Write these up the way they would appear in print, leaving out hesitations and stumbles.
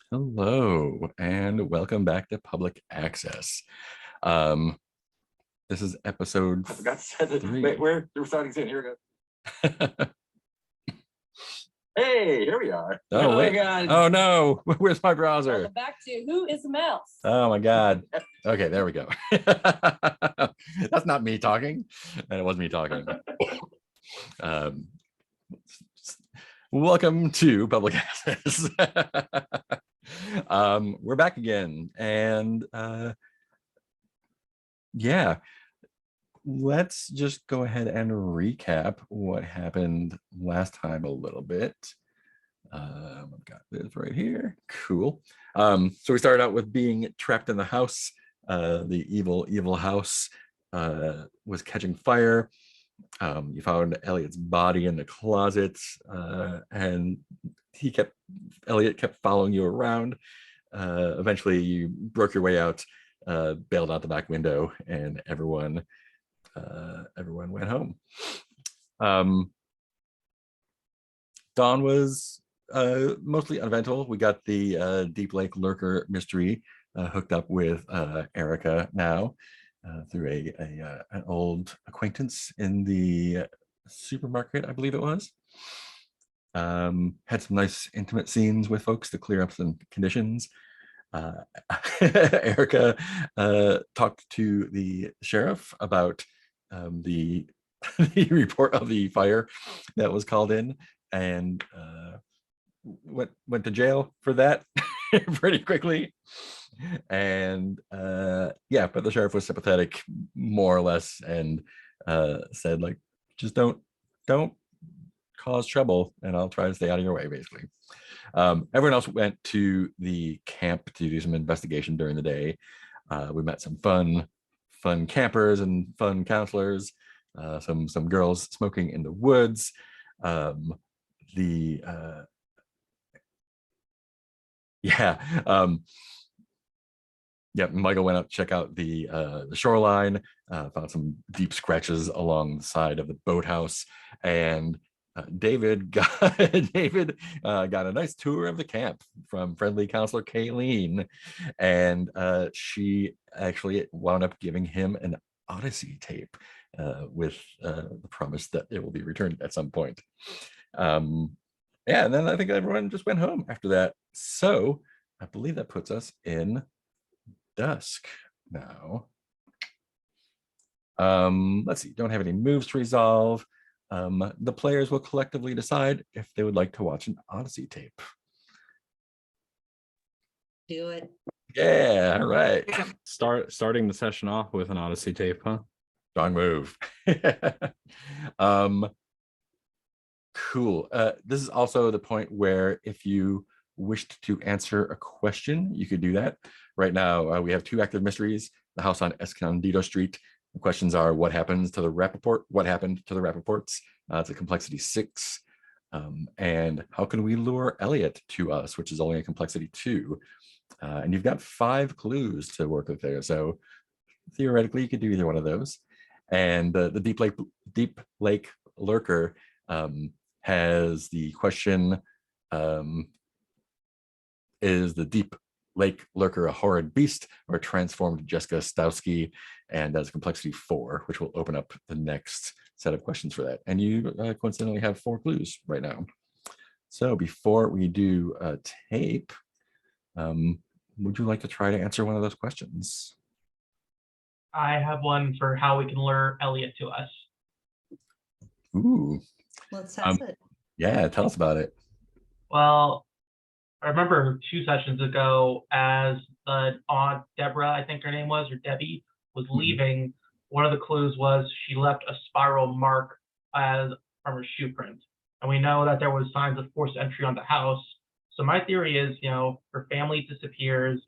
Hello, and welcome back to Public Access. Um, this is episode I forgot to send it. 3. Wait, we're starting soon. Here we go. Hey, here we are. Oh, wait. God. Oh, no. Where's my browser? Welcome back to Who is the Mouse? Oh, my God. Okay, there we go. That's not me talking. And it was me talking. Um, welcome to Public Access. We're back again. And yeah, let's just go ahead and recap what happened last time a little bit. I've got this right here. Cool. So we started out with being trapped in the house. The evil house was catching fire. You found Elliot's body in the closet, and Elliot kept following you around. Eventually you broke your way out, bailed out the back window, and everyone went home. Dawn was mostly uneventful. We got the Deep Lake Lurker mystery hooked up with Erica now through an old acquaintance in the supermarket, I believe it was. Had some nice intimate scenes with folks to clear up some conditions. Erica talked to the sheriff about the report of the fire that was called in, and went to jail for that pretty quickly. And yeah, but the sheriff was sympathetic, more or less, and said, like, just don't cause trouble, and I'll try to stay out of your way, basically. Everyone else went to the camp to do some investigation during the day. We met some fun campers and fun counselors, some girls smoking in the woods. Michael went out to check out the shoreline, found some deep scratches along the side of the boathouse, and David got a nice tour of the camp from friendly counselor Kayleen, and she actually wound up giving him an Odyssey tape with the promise that it will be returned at some point. Yeah, and then I think everyone just went home after that. So I believe that puts us in dusk now. Let's see, don't have any moves to resolve. The players will collectively decide if they would like to watch an Odyssey tape. Do it. Yeah, all right. Starting the session off with an Odyssey tape, huh? Strong move. Cool. This is also the point where if you wished to answer a question, you could do that. Right now, we have 2 active mysteries: the house on Escondido Street. The questions are: what happens to the Rappaport? What happened to the Rappaports? It's a complexity 6. And how can we lure Elliot to us, which is only a complexity 2. And you've got 5 clues to work with there. So theoretically, you could do either one of those. And the Deep Lake Lurker has the question: is the Deep Lake Lurker a horrid beast or a transformed Jessica Stowski? And that's complexity 4, which will open up the next set of questions for that. And you coincidentally have 4 clues right now. So before we do a tape, would you like to try to answer one of those questions? I have one for how we can lure Elliot to us. Ooh. Let's test it. Yeah, tell us about it. Well, I remember 2 sessions ago, as the Aunt Deborah, I think her name was, or Debbie, was leaving, one of the clues was she left a spiral mark from her shoe print. And we know that there was signs of forced entry on the house. So my theory is, her family disappears,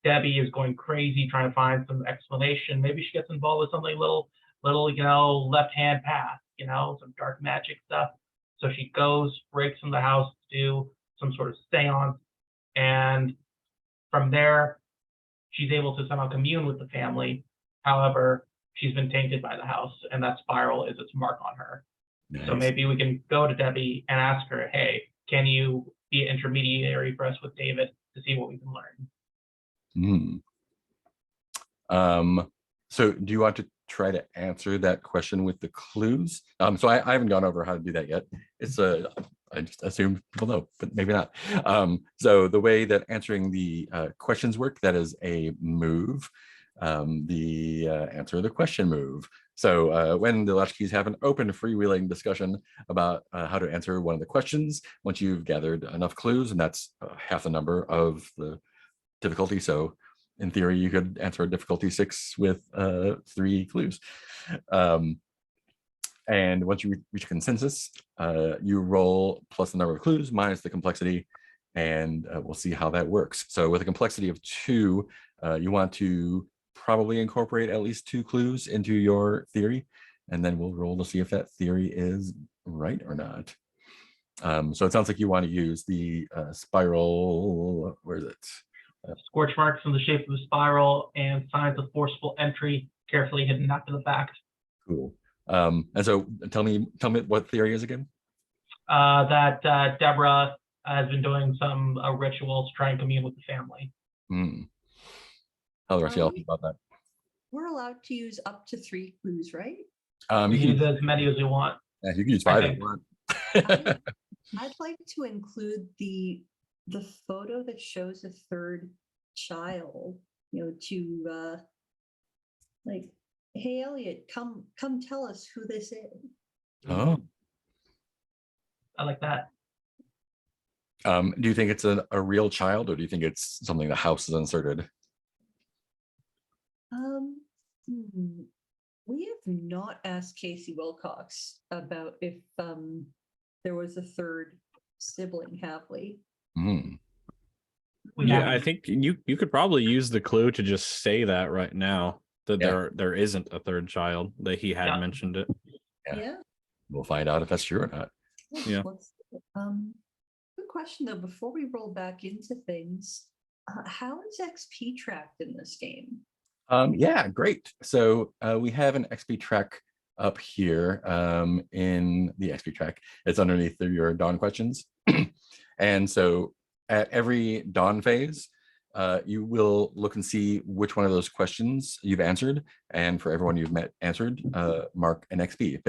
Debbie is going crazy trying to find some explanation. Maybe she gets involved with something little, left-hand path, some dark magic stuff. So she goes, breaks into the house to do some sort of seance, and from there, she's able to somehow commune with the family. However, she's been tainted by the house, and that spiral is its mark on her. Nice. So maybe we can go to Debbie and ask her, hey, can you be an intermediary for us with David to see what we can learn. So do you want to try to answer that question with the clues? So I haven't gone over how to do that yet. It's I just assumed people know, but maybe not. So the way that answering the questions work, that is a move. The answer the question move. So when the Latchkeys have an open freewheeling discussion about how to answer one of the questions, once you've gathered enough clues, and that's half the number of the difficulty. So in theory, you could answer a difficulty 6 with 3 clues. And once you reach a consensus, you roll plus the number of clues minus the complexity, and we'll see how that works. So with a complexity of 2, you want to probably incorporate at least 2 clues into your theory, and then we'll roll to see if that theory is right or not. So it sounds like you want to use the spiral, where is it? Scorch marks in the shape of a spiral and signs of forceful entry carefully hidden after the fact. Cool. And so tell me what theory is again? That Deborah has been doing some rituals to try and commune with the family. How the rest of y'all think about that? We're allowed to use up to 3 clues, right? You You can can use as many as you want. yeah, you can use 5 if Okay. you want. I'd like to include the photo that shows a third child, to like, hey Elliot, come tell us who this is. Oh. I like that. Do you think it's a real child, or do you think it's something the house has inserted? We have not asked Casey Wilcox about if there was a third sibling, have we? Hmm. We Yeah, haven't- I think you could probably use the clue to just say that right now, that Yeah. there isn't a third child, that he had Yeah. mentioned it. Yeah. Yeah. We'll find out if that's true or not. Yeah. Good question though, before we roll back into things, how is XP tracked in this game? Yeah, great. So we have an XP track up here in the XP track. It's underneath your Dawn questions. And so at every Dawn phase, you will look and see which one of those questions you've answered. And for everyone you've answered, mark an XP.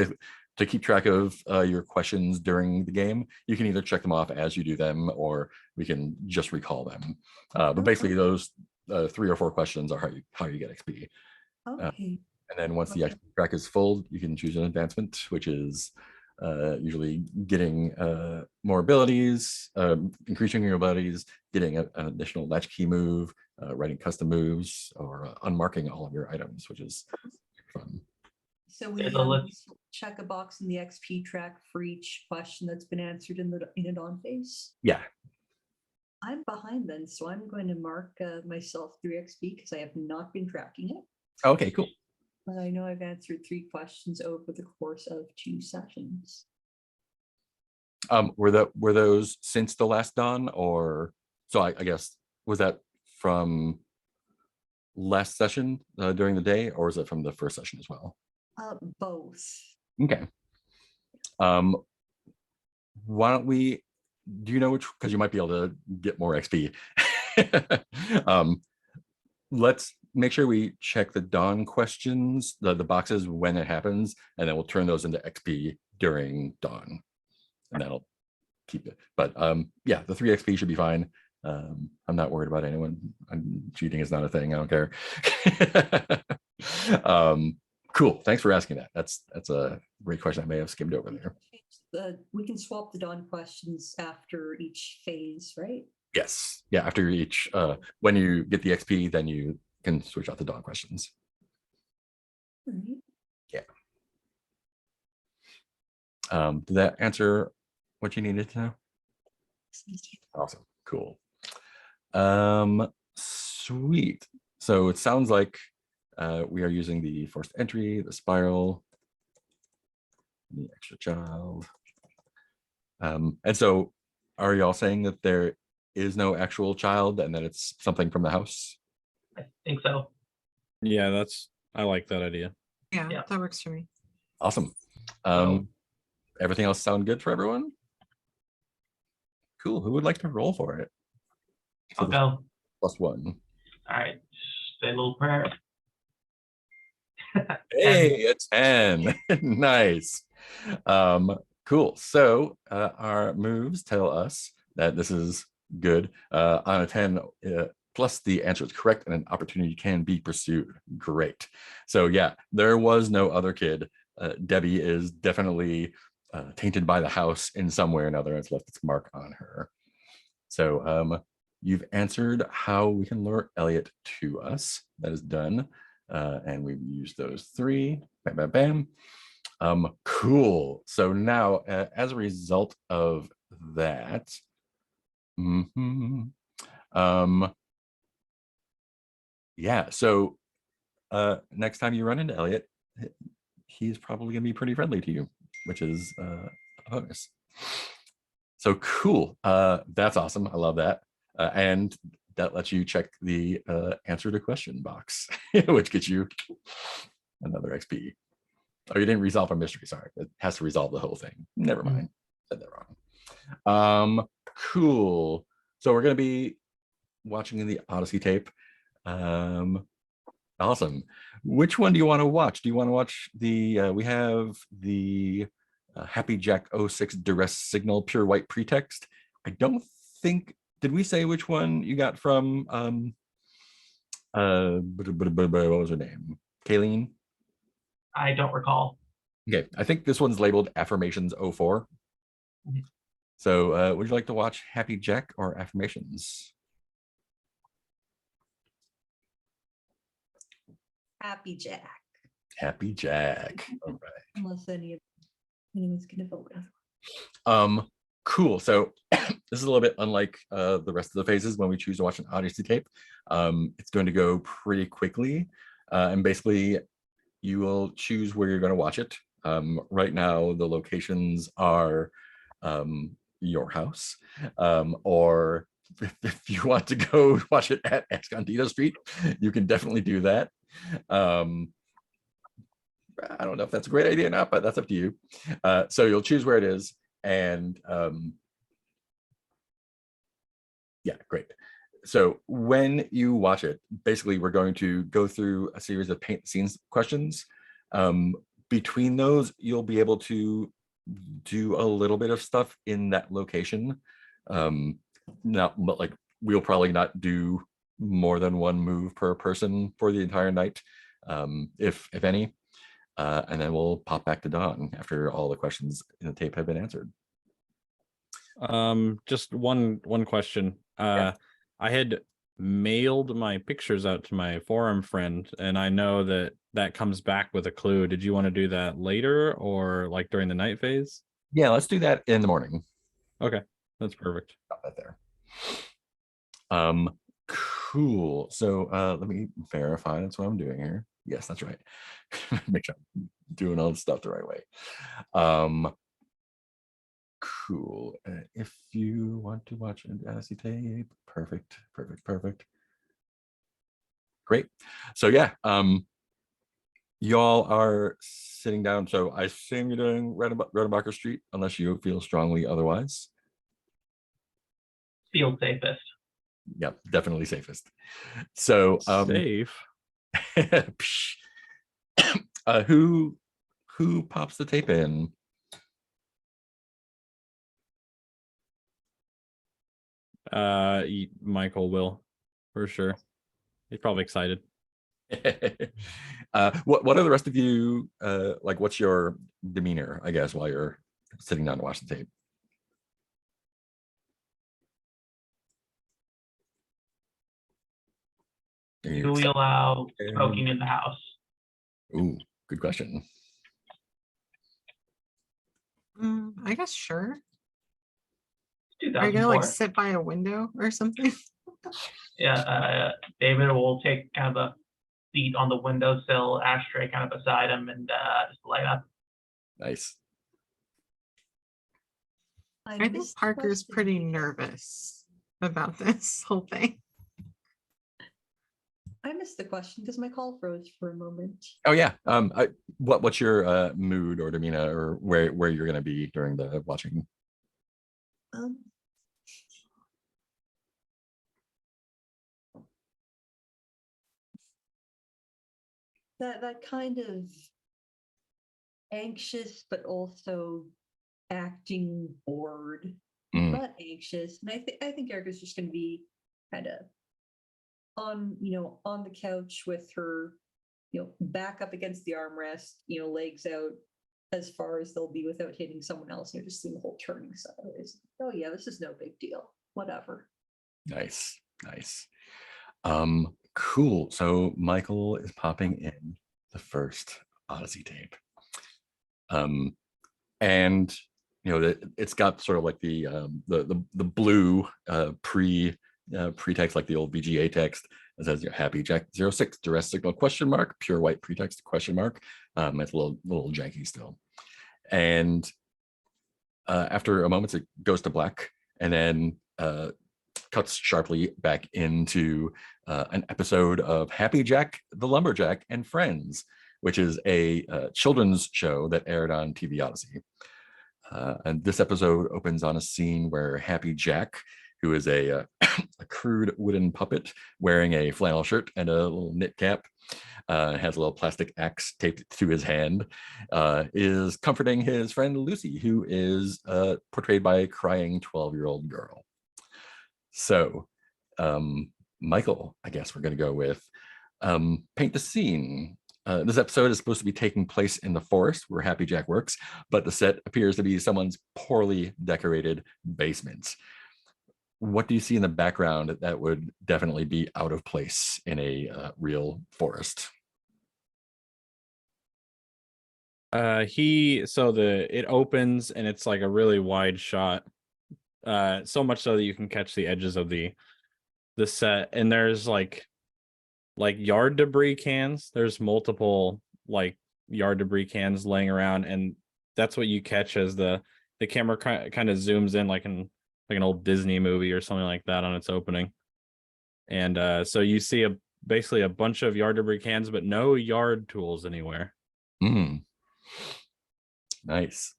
To keep track of your questions during the game, you can either check them off as you do them, or we can just recall them. But basically those 3 or 4 questions are how you get XP. Okay. And then once the Okay. XP track is full, you can choose an advancement, which is usually getting more abilities, increasing your abilities, getting an additional latchkey move, writing custom moves, or unmarking all of your items, which is fun. So we There's a list. check a box in the XP track for each question that's been answered in a Dawn phase. Yeah. I'm behind then, so I'm going to mark myself 3 XP because I have not been tracking it. Okay, cool. But I know I've answered 3 questions over the course of 2 sessions. Were those since the last Dawn, or so I guess was that from last session during the day, or is it from the first session as well? Both. Okay. Why don't we, do you know which, because you might be able to get more XP. Let's make sure we check the Dawn questions, the boxes when it happens, and then we'll turn those into XP during Dawn. And that'll keep it. But yeah, the 3 XP should be fine. I'm not worried about anyone. Cheating is not a thing. I don't care. Cool. Thanks for asking that. That's a great question. I may have skimmed over there. We can swap the Dawn questions after each phase, right? Yes. Yeah. After each, when you get the XP, then you can switch out the Dawn questions. Right. Did that answer what you needed to know? Awesome. Cool. Sweet. So it sounds like we are using the forced entry, the spiral, the extra child. And so are y'all saying that there is no actual child and that it's something from the house? I think so. Yeah, I like that idea. Yeah, Yeah. that works for me. Awesome. So- Everything else sound good for everyone? Cool. Who would like to roll for it? I'll go. +1. All right. Say a little prayer. Hey, a 10. Nice. Cool. So our moves tell us that this is good. On a 10, plus the answer is correct and an opportunity can be pursued. Great. So yeah, there was no other kid. Debbie is definitely tainted by the house in some way or another. It's left its mark on her. So you've answered how we can lure Elliot to us. That is done. And we've used those 3. Bam, bam, bam. Cool. So now, as a result of that, yeah. So next time you run into Elliot, he's probably gonna be pretty friendly to you, which is a bonus. So cool. That's awesome. I love that. And that lets you check the answer to question box, which gets you another XP. Oh, you didn't resolve a mystery. Sorry, it has to resolve the whole thing. Never mind. Said that wrong. Cool. So we're gonna be watching the Odyssey tape. Awesome. Which one do you want to watch? Do you want to watch the? We have the Happy Jack 06 duress signal pure white pretext. I don't think. Did we say which one you got from? What was her name? Kayleen. I don't recall. Okay, I think this one's labeled Affirmations 04. So would you like to watch Happy Jack or Affirmations? Happy Jack, Happy Jack. All right. unless anyone's gonna vote. Cool. So this is a little bit unlike the rest of the phases when we choose to watch an Odyssey tape. It's going to go pretty quickly. And basically, you will choose where you're going to watch it. Right now, the locations are your house, or if you want to go watch it at Escondido Street, you can definitely do that. I don't know if that's a great idea or not, but that's up to you. So you'll choose where it is, and yeah, great. So when you watch it, basically we're going to go through a series of paint the scenes questions. Between those, you'll be able to do a little bit of stuff in that location. But like we'll probably not do more than one move per person for the entire night, if any. And then we'll pop back to Dawn after all the questions in the tape have been answered. Just one question. Yeah. I had mailed my pictures out to my forum friend, and I know that comes back with a clue. Did you want to do that later or like during the night phase? Yeah, let's do that in the morning. Okay, that's perfect. Got that there. Cool. So let me verify that's what I'm doing here. Yes, that's right. Make sure I'm doing all the stuff the right way. Cool. If you want to watch an Odyssey tape, perfect. Great. So yeah, y'all are sitting down. So I assume you're doing Redenbacher Street, unless you feel strongly otherwise. Field safest. Yep, definitely safest. So Safe. who pops the tape in? Michael will, for sure. He's probably excited. What are the rest of you like? What's your demeanor, I guess, while you're sitting down to watch the tape? Do we allow smoking in the house? Ooh, good question. I guess sure. Are you 2004. gonna like sit by a window or something? Yeah, David will take kind of a seat on the windowsill, ashtray kind of beside him, and just light up. Nice. I think missed the Parker's question. pretty nervous about this whole thing. I missed the question because my call froze for a moment. Oh yeah. What's your mood or demeanor, or where you're gonna be during the watching? that kind of anxious, but also acting bored, Mm, but anxious. And I think Erica's just going to be kind of on, on the couch with her, back up against the armrest, legs out as far as they'll be without hitting someone else. Just seeing the whole turning sideways. Oh yeah, this is no big deal. Whatever. nice, nice. Cool. So Michael is popping in the first Odyssey tape. And it's got sort of like the blue pretext, like the old VGA text. It says Happy Jack 06 duress signal ? Pure white pretext ? It's a little janky still. And after a moment, it goes to black and then cuts sharply back into an episode of Happy Jack the Lumberjack and Friends, which is a children's show that aired on TV Odyssey. And this episode opens on a scene where Happy Jack, who is a crude wooden puppet wearing a flannel shirt and a little knit cap, has a little plastic axe taped to his hand, is comforting his friend Lucy, who is portrayed by a crying 12-year-old girl. So, Michael, I guess we're going to go with paint the scene. This episode is supposed to be taking place in the forest where Happy Jack works, but the set appears to be someone's poorly decorated basement. What do you see in the background that would definitely be out of place in a real forest? It opens and it's like a really wide shot. So much so that you can catch the edges of the set, and there's like yard debris cans. There's multiple like yard debris cans laying around, and that's what you catch as the camera kind of zooms in like an old Disney movie or something like that on its opening. And so you see basically a bunch of yard debris cans, but no yard tools anywhere. Nice.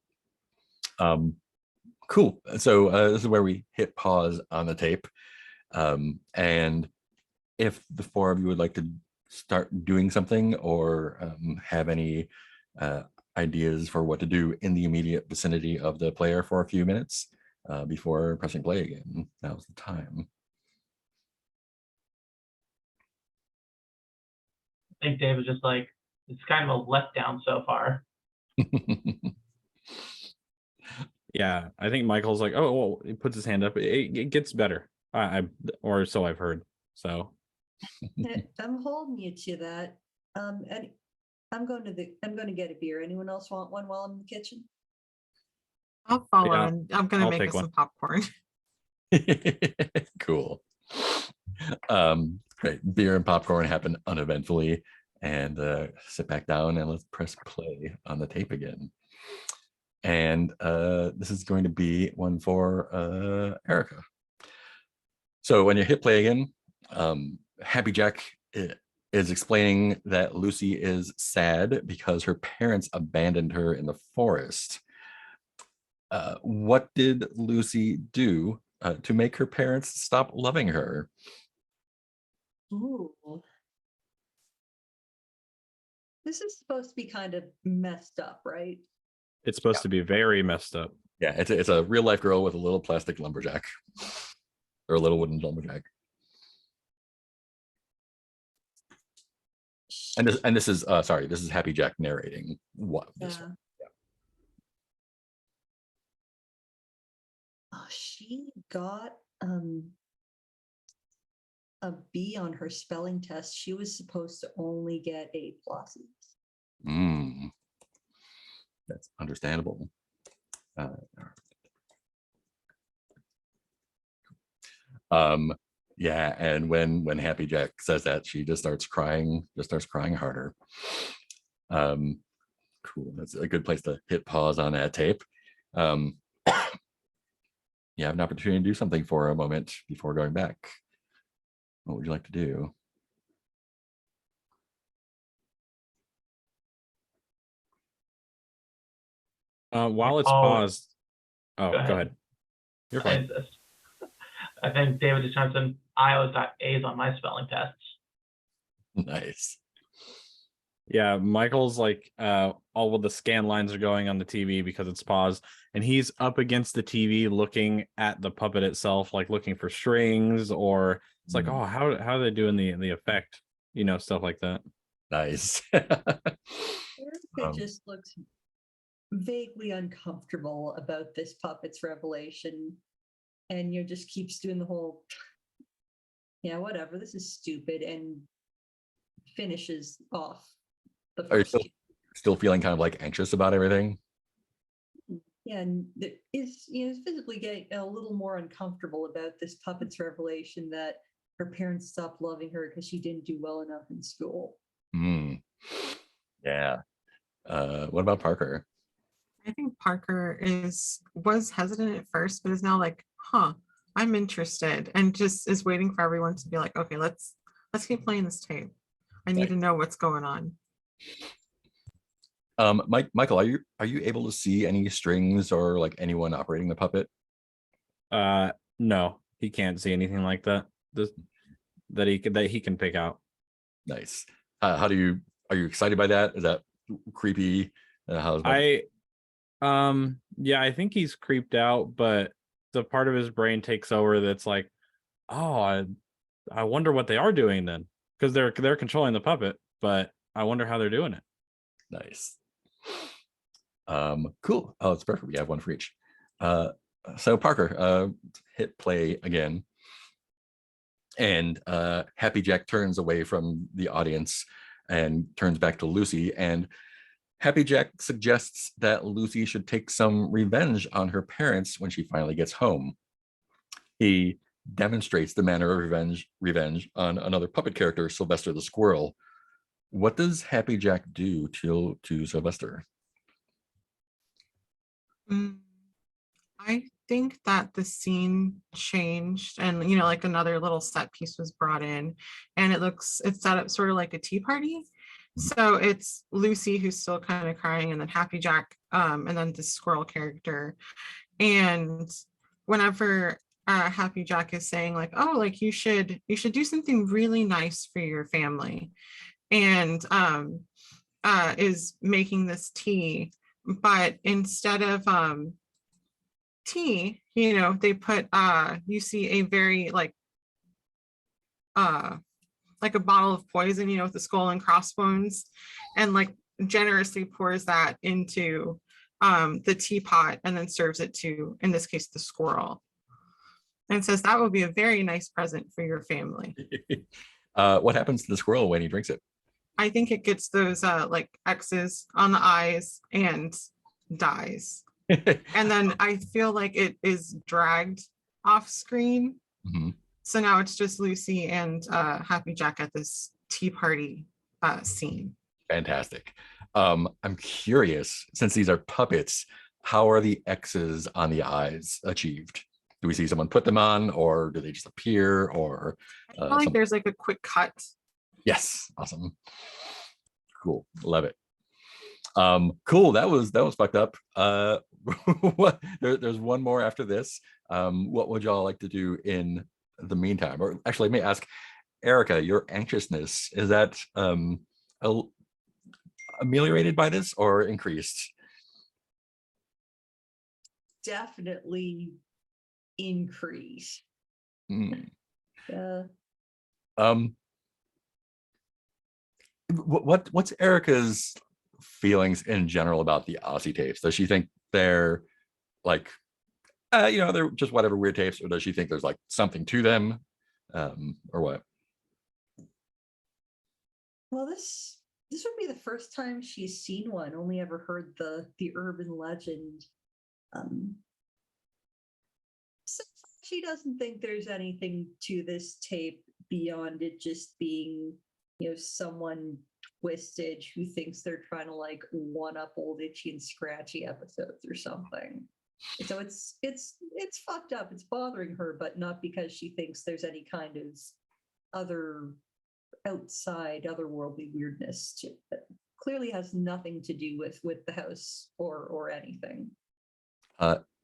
Cool. So this is where we hit pause on the tape. And if the four of you would like to start doing something or have any ideas for what to do in the immediate vicinity of the player for a few minutes before pressing play again, now's the time. I think Dave was just like, it's kind of a letdown so far. Yeah, I think Michael's like, oh, well, he puts his hand up. It gets better. Or so I've heard. So I'm holding you to that. And I'm going to get a beer. Anyone else want one while I'm in the kitchen? I'll follow Yeah, and I'm gonna I'll make take us one. some popcorn. Cool. Great. Beer and popcorn happen uneventfully, and sit back down and let's press play on the tape again. And this is going to be one for Erica. So when you hit play again, Happy Jack is explaining that Lucy is sad because her parents abandoned her in the forest. What did Lucy do to make her parents stop loving her? Ooh. This is supposed to be kind of messed up, right? it's supposed to be very messed up. Yeah, it's a real life girl with a little plastic lumberjack or a little wooden lumberjack. And this is this is Happy Jack narrating what this Yeah. one. Oh, she got a B on her spelling test. She was supposed to only get A pluses. That's understandable. Yeah, and when Happy Jack says that, she just starts crying harder. Cool. That's a good place to hit pause on that tape. You have an opportunity to do something for a moment before going back. What would you like to do? While it's Oh, paused. Oh, go go ahead. ahead. You're fine. I think David just chimes in. I always got A's on my spelling tests. Nice. Yeah, Michael's like all of the scan lines are going on the TV because it's paused, and he's up against the TV looking at the puppet itself, like looking for strings, or it's like, Mm. oh, how are they doing the effect, stuff like that. Nice. Erica Um, just looks vaguely uncomfortable about this puppet's revelation, and just keeps doing the whole, yeah, whatever, this is stupid, and finishes off the Are you first still two. still feeling kind of like anxious about everything? Yeah, and is visibly getting a little more uncomfortable about this puppet's revelation that her parents stopped loving her because she didn't do well enough in school. Mm. Yeah. What about Parker? I think Parker was hesitant at first, but is now like, huh, I'm interested, and just is waiting for everyone to be like, okay, let's keep playing this tape. I need to know what's going on. Michael, are you able to see any strings or like anyone operating the puppet? No, he can't see anything like that. That he can pick out. Nice. Are you excited by that? Is that creepy? How's Yeah, I think he's creeped out, but the part of his brain takes over that's like, oh, I wonder what they are doing then, because they're controlling the puppet, but I wonder how they're doing it. nice? Cool. Oh, it's perfect. We have one for each. So Parker, hit play again. And Happy Jack turns away from the audience and turns back to Lucy. And Happy Jack suggests that Lucy should take some revenge on her parents when she finally gets home. He demonstrates the manner of revenge on another puppet character, Sylvester the Squirrel. What does Happy Jack do to Sylvester? Mm, I think that the scene changed, and like another little set piece was brought in, and it's set up sort of like a tea party. So it's Lucy who's still kind of crying, and then Happy Jack, and then the squirrel character. And whenever Happy Jack is saying like, oh, like you should do something really nice for your family, and is making this tea, but instead of tea, they put you see a very like a bottle of poison, with the skull and crossbones, and like generously pours that into the teapot and then serves it to, in this case, the squirrel, and says that would be a very nice present for your family. What happens to the squirrel when he drinks it? I think it gets those like X's on the eyes and dies. And then I feel like it is dragged off screen. Mhm. So now it's just Lucy and Happy Jack at this tea party scene. Fantastic. I'm curious, since these are puppets, how are the X's on the eyes achieved? Do we see someone put them on, or do they just appear, or I feel like some- there's like a quick cut. Yes, awesome. Cool. Love it. Cool. That was fucked up. There's one more after this. What would y'all like to do in the meantime? Or actually, let me ask Erica, your anxiousness, is that ameliorated by this or increased? Definitely increase. Hmm. Uh, What's Erica's feelings in general about the Aussie tapes? Does she think they're like, they're just whatever weird tapes, or does she think there's like something to them, or what? well, this would be the first time she's seen one. Only ever heard the urban legend. So she doesn't think there's anything to this tape beyond it just being, someone twisted who thinks they're trying to like one up old Itchy and Scratchy episodes or something. So it's fucked up. It's bothering her, but not because she thinks there's any kind of other outside otherworldly weirdness to it. Clearly has nothing to do with the house or anything.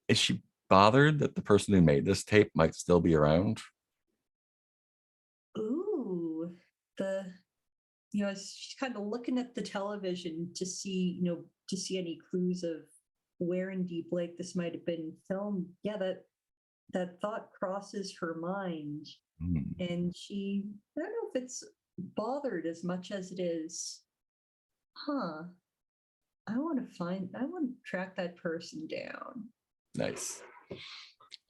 Is she bothered that the person who made this tape might still be around? Ooh, the as she's kind of looking at the television to see, to see any clues of where in Deep Lake this might have been filmed. Yeah, that thought crosses her mind, Hmm. and I don't know if it's bothered as much as it is, I want to track that person down. Nice.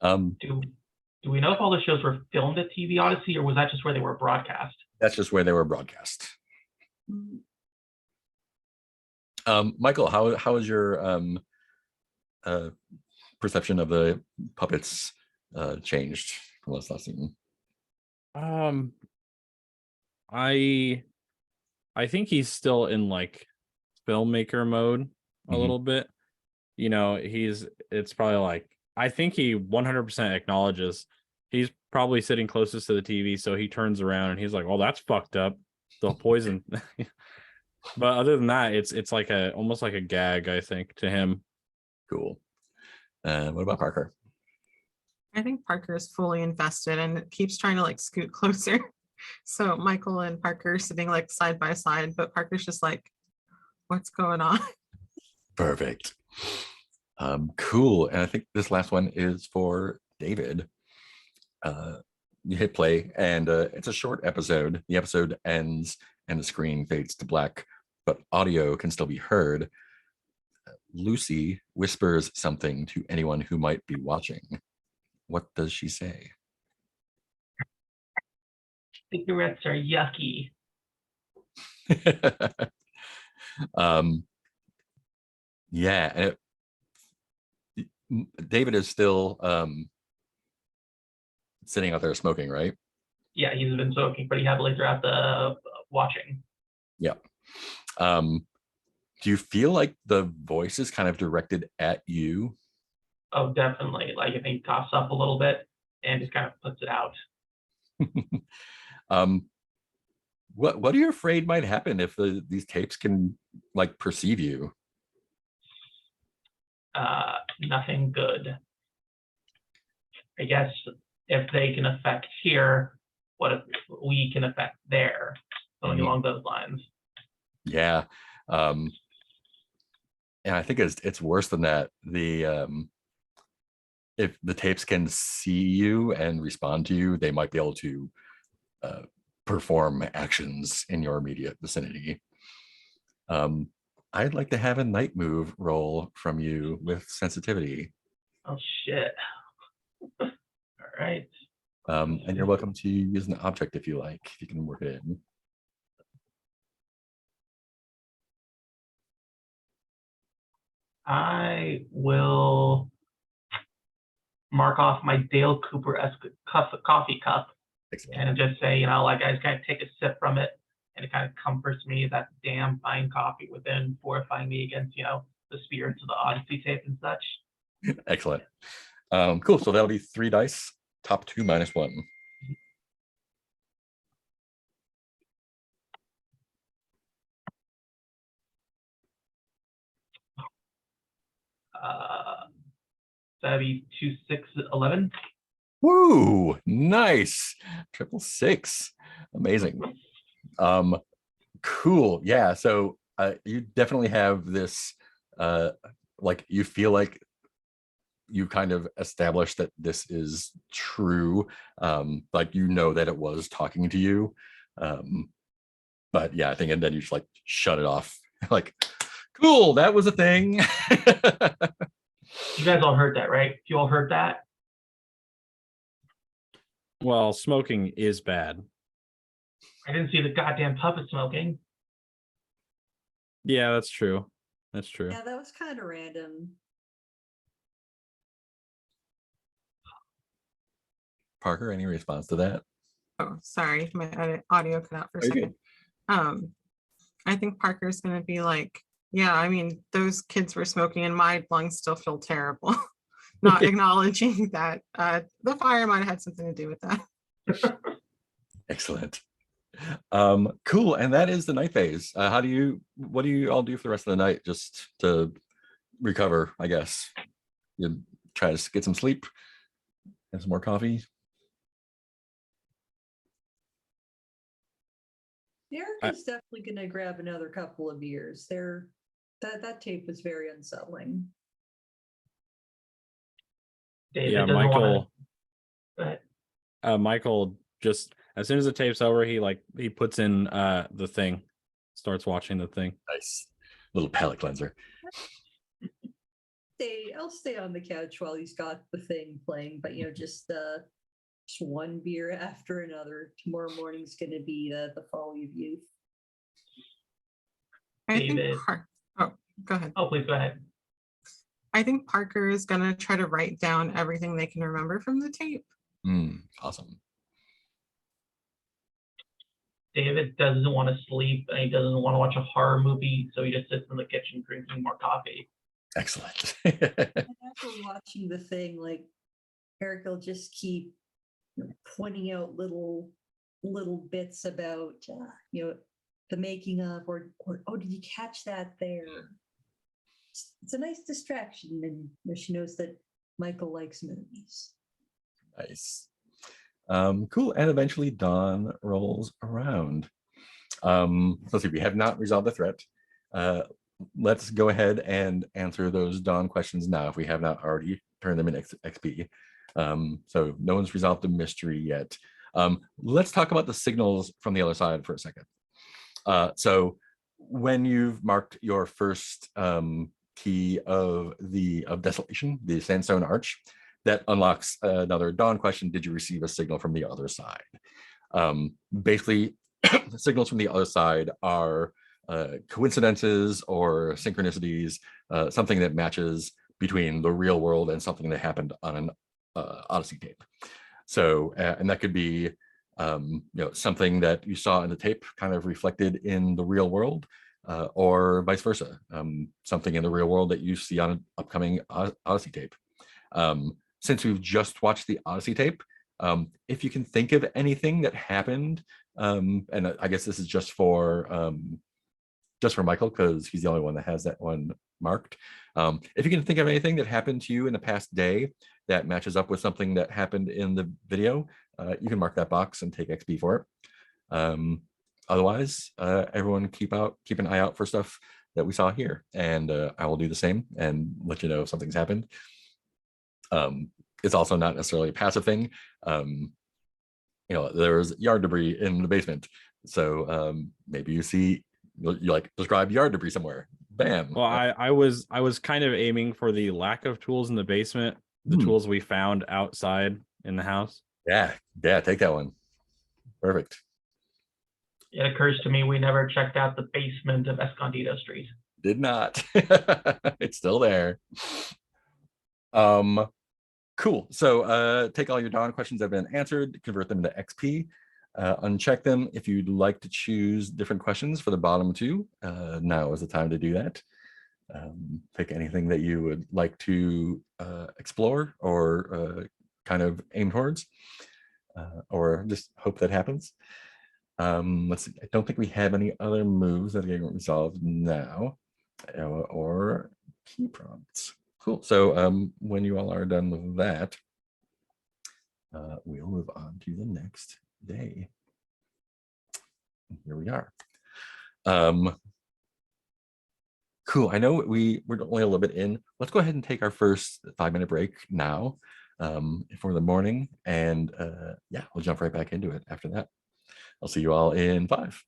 Do we know if all the shows were filmed at TV Odyssey, or was that just where they were broadcast? That's just where they were broadcast. Mm, Michael, how is your perception of the puppets changed from last season? I think he's still in like filmmaker mode a Mhm. little bit. It's probably like, I think he 100% acknowledges he's probably sitting closest to the TV, so he turns around and he's like, "Oh, that's fucked up. The poison." But other than that, it's like almost like a gag, I think, to him. Cool. What about Parker? I think Parker is fully invested and keeps trying to like scoot closer. So Michael and Parker are sitting like side by side, but Parker's just like, what's going on? Perfect. Cool. And I think this last one is for David. You hit play, and it's a short episode. The episode ends and the screen fades to black, but audio can still be heard. Lucy whispers something to anyone who might be watching. What does she say? Cigarettes are yucky. Yeah, and David is still sitting out there smoking, right? Yeah, he's been smoking pretty heavily throughout the watching. Yeah. Do you feel like the voice is kind of directed at you? Oh, definitely. Like, I think he coughs up a little bit and just kind of puts it out. What are you afraid might happen if these tapes can like perceive you? Nothing good. I guess if they can affect here, what if we can affect there? Something Mhm. along those lines. Yeah. And I think it's worse than that. If the tapes can see you and respond to you, they might be able to perform actions in your immediate vicinity. I'd like to have a night move roll from you with sensitivity. Oh shit. All right. And you're welcome to use an object if you like, if you can work it in. I will mark off my Dale Cooper-esque coffee cup Excellent. and just say, like, I just kind of take a sip from it, and it kind of comforts me that damn fine coffee within fortifying me against, the spirits of the Odyssey tape and such. Excellent. Cool. So that'll be 3 dice, top 2 -1. That'd be 2, 6, 11. Woo! Nice. 666. Amazing. Cool. Yeah. So you definitely have this. Like you feel like you kind of established that this is true. Like that it was talking to you. But yeah, I think, and then you just like shut it off. Like, cool. That was a thing. You guys all heard that, right? You all heard that? Well, smoking is bad. I didn't see the goddamn puppet smoking. Yeah, that's true. That's true. Yeah, that was kind of random. Parker, any response to that? Oh, sorry, my audio cut out for a Oh, you're second. I think Parker's gonna be like, yeah, I mean, those kids were smoking and my lungs still feel terrible. Not acknowledging that the fire might have had something to do with that. Excellent. Cool. And that is the night phase. What do you all do for the rest of the night just to recover, I guess? You try to get some sleep, have some more coffee. Erica's definitely gonna grab another couple of beers. That tape was very unsettling. David Yeah, doesn't want Michael. to. Michael just as soon as the tape's over, he puts in the thing, starts watching the thing. Nice little palate cleanser. I'll stay on the couch while he's got the thing playing, but just one beer after another. Tomorrow morning's gonna be the folly of youth. I think David. Oh, go ahead. Oh, please go ahead. I think Parker is gonna try to write down everything they can remember from the tape. Awesome. David doesn't want to sleep and he doesn't want to watch a horror movie, so he just sits in the kitchen drinking more coffee. Excellent. And after watching the thing, like Eric will just keep pointing out little bits about the making of, or oh, did you catch that there? It's a nice distraction, and she knows that Michael likes movies. Nice. Cool. And eventually dawn rolls around. Let's see, we have not resolved the threat. Let's go ahead and answer those dawn questions now if we have not already turned them in XP. So no one's resolved the mystery yet. Let's talk about the signals from the other side for a second. So when you've marked your first key of desolation, the sandstone arch, that unlocks another dawn question. Did you receive a signal from the other side? Basically, the signals from the other side are coincidences or synchronicities, something that matches between the real world and something that happened on an Odyssey tape. So, and that could be something that you saw in the tape kind of reflected in the real world, or vice versa, something in the real world that you see on an upcoming Odyssey tape. Since we've just watched the Odyssey tape, if you can think of anything that happened, and I guess this is just for Michael, because he's the only one that has that one marked. If you can think of anything that happened to you in the past day that matches up with something that happened in the video, you can mark that box and take XP for it. Otherwise, everyone keep an eye out for stuff that we saw here, and I will do the same and let you know if something's happened. It's also not necessarily a passive thing. There was yard debris in the basement, so maybe you like describe yard debris somewhere. Bam. Well, I was kind of aiming for the lack of tools in the basement, the tools we found outside in the house. Yeah, take that one. Perfect. It occurs to me we never checked out the basement of Escondido Street. Did not. It's still there. Cool. So take all your dawn questions that have been answered, convert them into XP, uncheck them. If you'd like to choose different questions for the bottom two, now is the time to do that. Pick anything that you would like to explore or kind of aim towards, or just hope that happens. Let's see. I don't think we have any other moves that are getting resolved now, or key prompts. Cool. So when you all are done with that, we'll move on to the next day. Here we are. Cool. I know we're only a little bit in. Let's go ahead and take our first 5-minute break now for the morning. And yeah, we'll jump right back into it after that. I'll see you all in 5.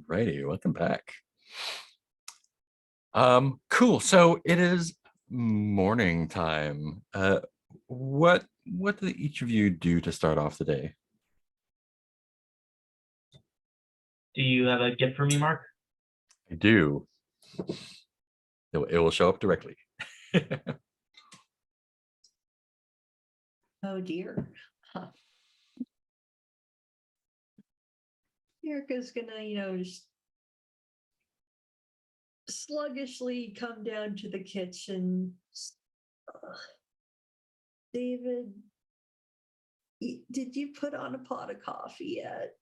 Righty, welcome back. Cool. So it is morning time. What do each of you do to start off the day? Do you have a gift for me, Mark? I do. It will show up directly. Oh dear. Huh. Erica's gonna, just sluggishly come down to the kitchen. David, did you put on a pot of coffee yet?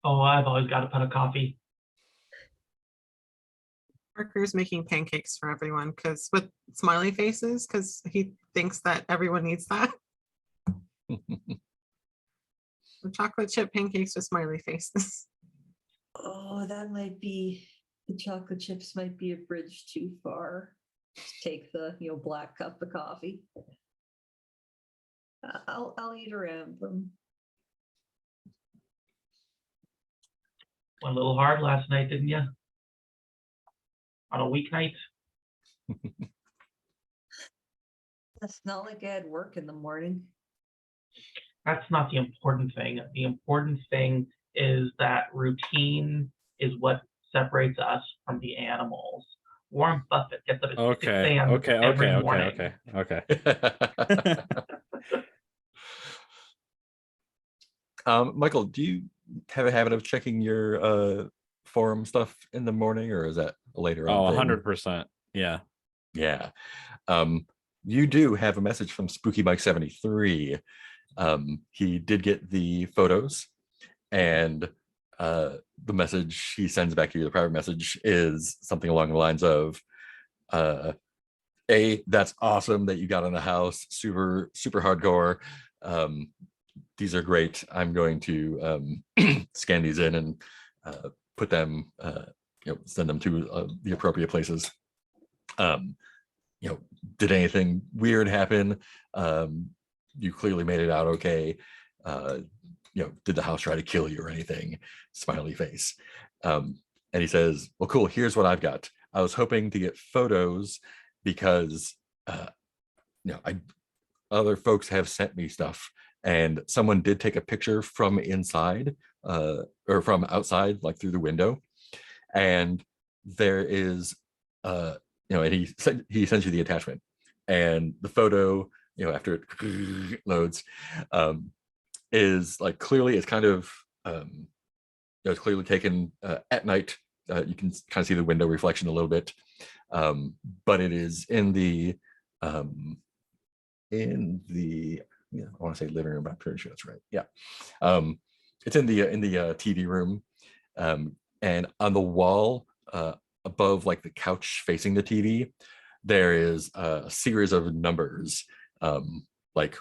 Oh, I've always got a pot of coffee. Parker's making pancakes for everyone because with smiley faces, because he thinks that everyone needs that. The chocolate chip pancakes with smiley faces. Oh, that might be, the chocolate chips might be a bridge too far. Just take the, black cup of coffee. I'll eat around them. Went a little hard last night, didn't you? On a weeknight? It's not like I had work in the morning. That's not the important thing. The important thing is that routine is what separates us from the animals. Warren Buffett gets up at 6 Okay, a.m. okay, every okay, morning. okay, okay. Michael, do you have a habit of checking your forum stuff in the morning, or is that a later on Oh, thing? 100%. Yeah. Yeah. You do have a message from Spooky Mike 73. He did get the photos, and the message he sends back to you, the private message, is something along the lines of that's awesome that you got in the house, super hardcore. These are great. I'm going to scan these in and put them, send them to the appropriate places. Did anything weird happen? You clearly made it out okay. Did the house try to kill you or anything? Smiley face. And he says, well, cool, here's what I've got. I was hoping to get photos because other folks have sent me stuff, and someone did take a picture from inside or from outside, like through the window, and there is and he sends you the attachment, and the photo, after it loads, is like clearly, it's kind of it's clearly taken at night. You can kind of see the window reflection a little bit, but it is in the I want to say living room, but I'm pretty sure that's right. Yeah, it's in the TV room, and on the wall above, like the couch facing the TV, there is a series of numbers, like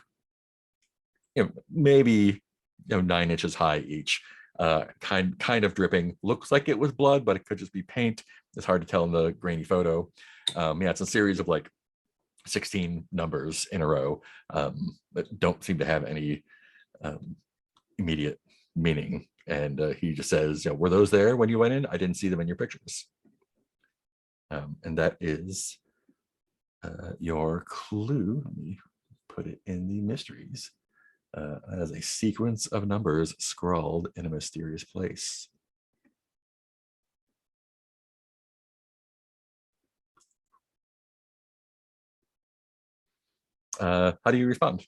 maybe 9 inches high each, kind of dripping. Looks like it was blood, but it could just be paint. It's hard to tell in the grainy photo. It's a series of like 16 numbers in a row that don't seem to have any immediate meaning. And he just says, were those there when you went in? I didn't see them in your pictures. And that is your clue. Let me put it in the mysteries. As a sequence of numbers scrawled in a mysterious place. How do you respond?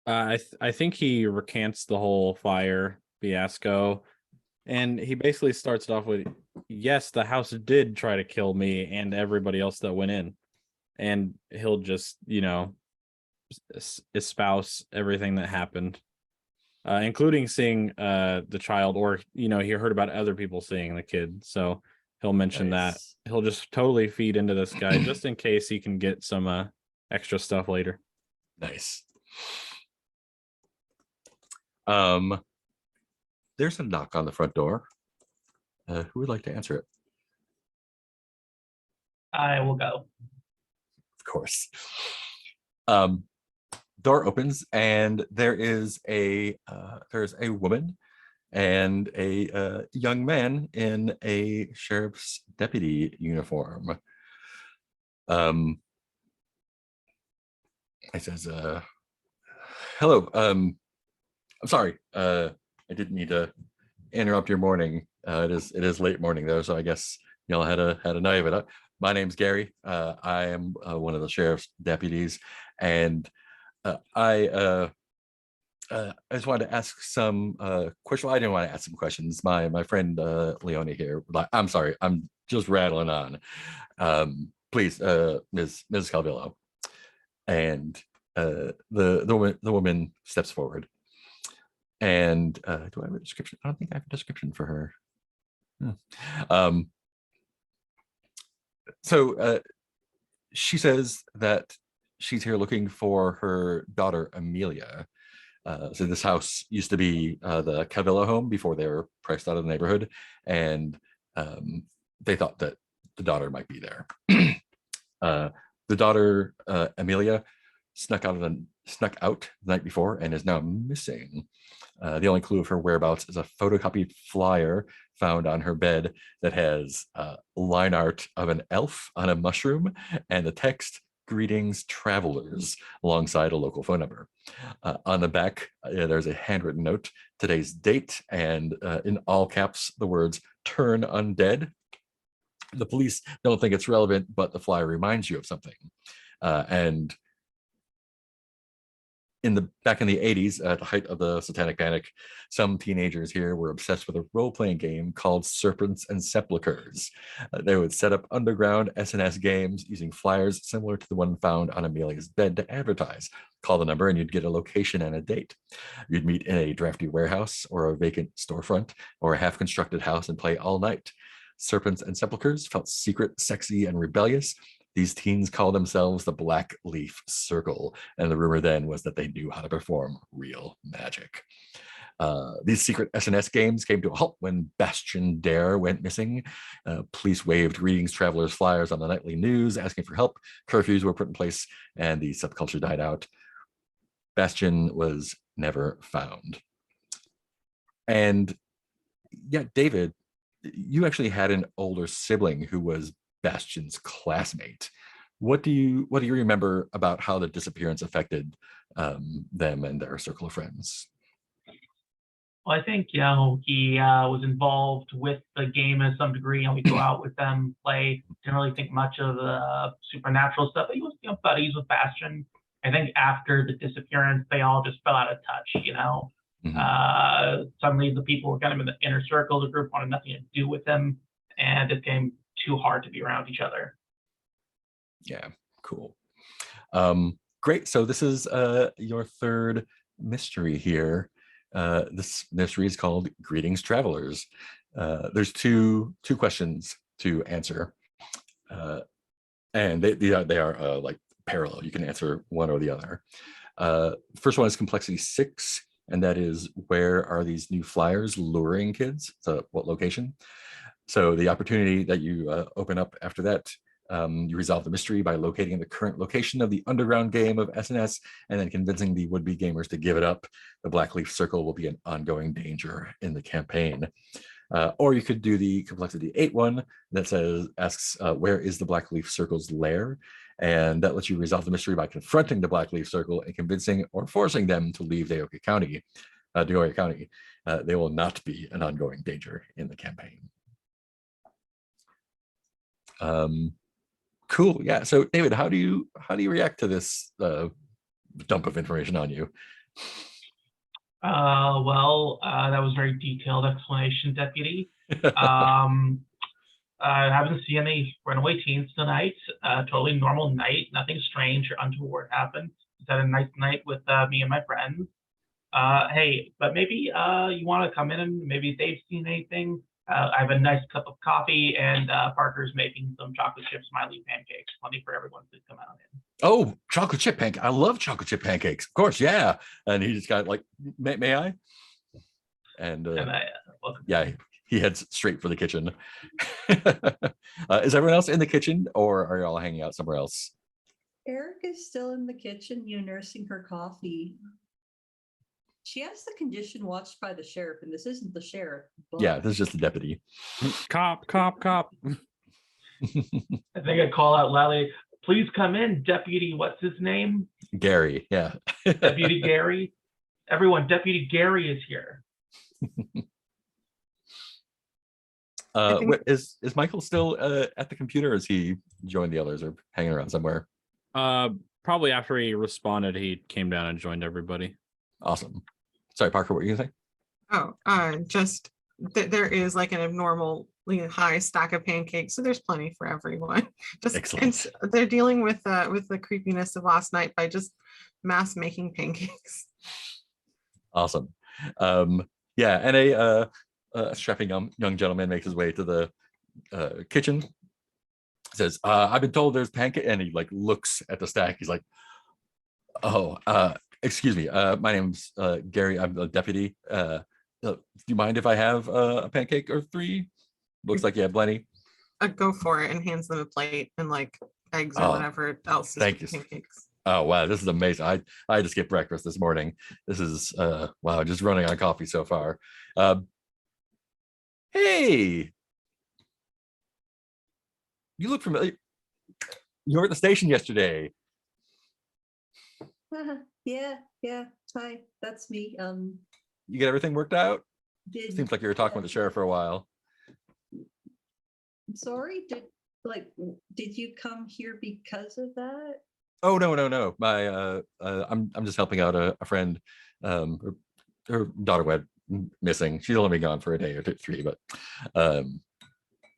I think he recants the whole fire fiasco, and he basically starts it off with, yes, the house did try to kill me and everybody else that went in. And he'll just, espouse everything that happened, including seeing the child, or he heard about other people seeing the kid, so he'll mention that. Nice. He'll just totally feed into this guy just in case he can get some extra stuff later. Nice. There's a knock on the front door. Who would like to answer it? I will go. Of course. Door opens, and there's a woman and a young man in a sheriff's deputy uniform. He says, hello, I'm sorry, I didn't need to interrupt your morning. It is late morning though, so I guess y'all had a night of it. My name's Gary. I am one of the sheriff's deputies, and I just wanted to ask some questions. Well, I didn't want to ask some questions. My friend Leonie here. I'm sorry, I'm just rattling on. Please, Ms. Calvillo. And the woman steps forward. And do I have a description? I don't think I have a description for her. So she says that she's here looking for her daughter Amelia. So this house used to be the Calvillo home before they were priced out of the neighborhood, and they thought that the daughter might be there. The daughter Amelia snuck out the night before and is now missing. The only clue of her whereabouts is a photocopied flyer found on her bed that has line art of an elf on a mushroom and the text "Greetings, travelers," alongside a local phone number. On the back, there's a handwritten note, today's date, and in all caps, the words "Turn undead." The police don't think it's relevant, but the flyer reminds you of something. And back in the 80s, at the height of the Satanic Panic, some teenagers here were obsessed with a role-playing game called Serpents and Sepulchres. They would set up underground SNS games using flyers similar to the one found on Amelia's bed to advertise. Call the number and you'd get a location and a date. You'd meet in a drafty warehouse or a vacant storefront or a half-constructed house and play all night. Serpents and Sepulchres felt secret, sexy, and rebellious. These teens called themselves the Black Leaf Circle, and the rumor then was that they knew how to perform real magic. These secret SNS games came to a halt when Bastion Dare went missing. Police waved "Greetings, travelers" flyers on the nightly news asking for help. Curfews were put in place, and the subculture died out. Bastion was never found. And yeah, David, you actually had an older sibling who was Bastion's classmate. What do you remember about how the disappearance affected them and their circle of friends? Well, I think, he was involved with the game in some degree, and we go out with them, play. Didn't really think much of the supernatural stuff, but he was, buddies with Bastion. I think after the disappearance, they all just fell out of touch, Suddenly the people were kind of in the inner circle, the group wanted nothing to do with them, and it became too hard to be around each other. Yeah, cool. Great. So this is your third mystery here. This mystery is called Greetings, Travelers. There's two questions to answer, and they are like parallel. You can answer one or the other. First one is complexity 6, and that is, where are these new flyers luring kids? So what location? So the opportunity that you open up after that, you resolve the mystery by locating the current location of the underground game of SNS and then convincing the would-be gamers to give it up. The Black Leaf Circle will be an ongoing danger in the campaign. Or you could do the complexity 8 one that asks, where is the Black Leaf Circle's lair? And that lets you resolve the mystery by confronting the Black Leaf Circle and convincing or forcing them to leave Deoria County. They will not be an ongoing danger in the campaign. Cool. Yeah. So David, how do you react to this dump of information on you? That was very detailed explanation, Deputy. I haven't seen any runaway teens tonight. Totally normal night. Nothing strange or untoward happened. Just had a nice night with me and my friends. Hey, but maybe you want to come in and maybe if they've seen anything. I have a nice cup of coffee, and Parker's making some chocolate chip smiley pancakes. Plenty for everyone to come out in. Oh, chocolate chip pancake. I love chocolate chip pancakes. Of course, yeah. And he just got like, may I? And yeah, he heads straight for the kitchen. Is everyone else in the kitchen, or are you all hanging out somewhere else? Eric is still in the kitchen, nursing her coffee. She has the condition watched by the sheriff, and this isn't the sheriff. Yeah, but- this is just the deputy. Cop, cop, cop. I think I call out loudly, please come in, Deputy, what's his name? Gary, yeah. Deputy Gary. Everyone, Deputy Gary is here. think- Is Michael still at the computer? Or has he joined the others or hanging around somewhere? Probably after he responded, he came down and joined everybody. Awesome. Sorry, Parker, what were you gonna say? Just there is like an abnormally high stack of pancakes, so there's plenty for everyone. Just Excellent. they're dealing with the creepiness of last night by just mass making pancakes. Awesome. Yeah, and a strapping young gentleman makes his way to the kitchen. Says, "I've been told there's pancake," and he like looks at the stack. He's like, "Oh, excuse me. My name's Gary. I'm a deputy. Do you mind if I have a pancake or three? Looks like you have plenty." Go for it, and hands them a plate and like eggs or Oh, whatever else is thank with you. pancakes. Oh wow, this is amazing. I just skipped breakfast this morning. This is wow, just running on coffee so far. Hey, you look familiar. You were at the station yesterday. Yeah, yeah. Hi, that's me. You get everything worked out? Did Seems like you were talking with the sheriff for a while. I'm sorry. Did you come here because of that? Oh no. My I'm just helping out a friend. Her daughter went missing. She's only been gone for a day or three, but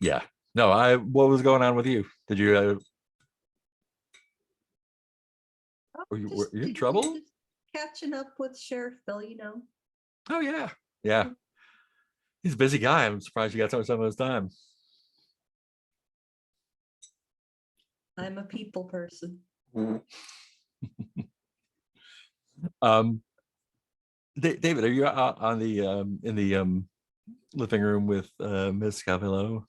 yeah. No, what was going on with you? Did you Oh, were you just- in did trouble? just Catching up with Sheriff Bill, you know. Oh yeah. He's a busy guy. I'm surprised you got some of his time. I'm a people person. David, are you out on the in the living room with Miss Cavillo?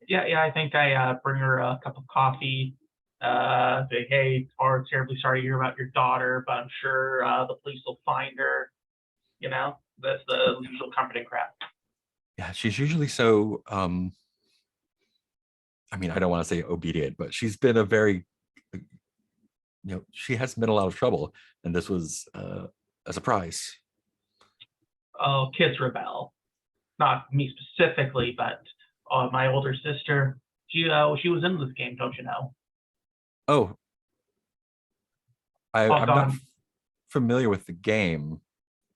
Yeah, I think I bring her a cup of coffee. Say, hey, Tara, terribly sorry to hear about your daughter, but I'm sure the police will find her. You know, that's the usual comforting crap. Yeah, she's usually so I mean, I don't want to say obedient, but she's been a very she hasn't been in a lot of trouble, and this was a surprise. Oh, kids rebel. Not me specifically, but my older sister. She was in this game, don't you know? Oh, I'm not Doggone. familiar with the game.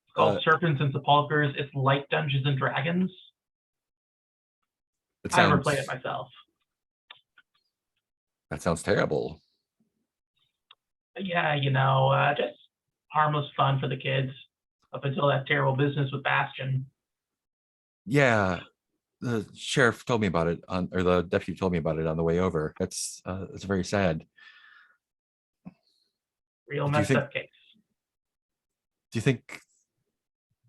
It's called Uh, Serpents and Sepulchres. It's like Dungeons and Dragons. It I never sounds played it myself. that sounds terrible. Yeah, just harmless fun for the kids up until that terrible business with Bastion. Yeah, the sheriff told me about it or the deputy told me about it on the way over. It's very sad. Real Do you messed think- up case. Do you think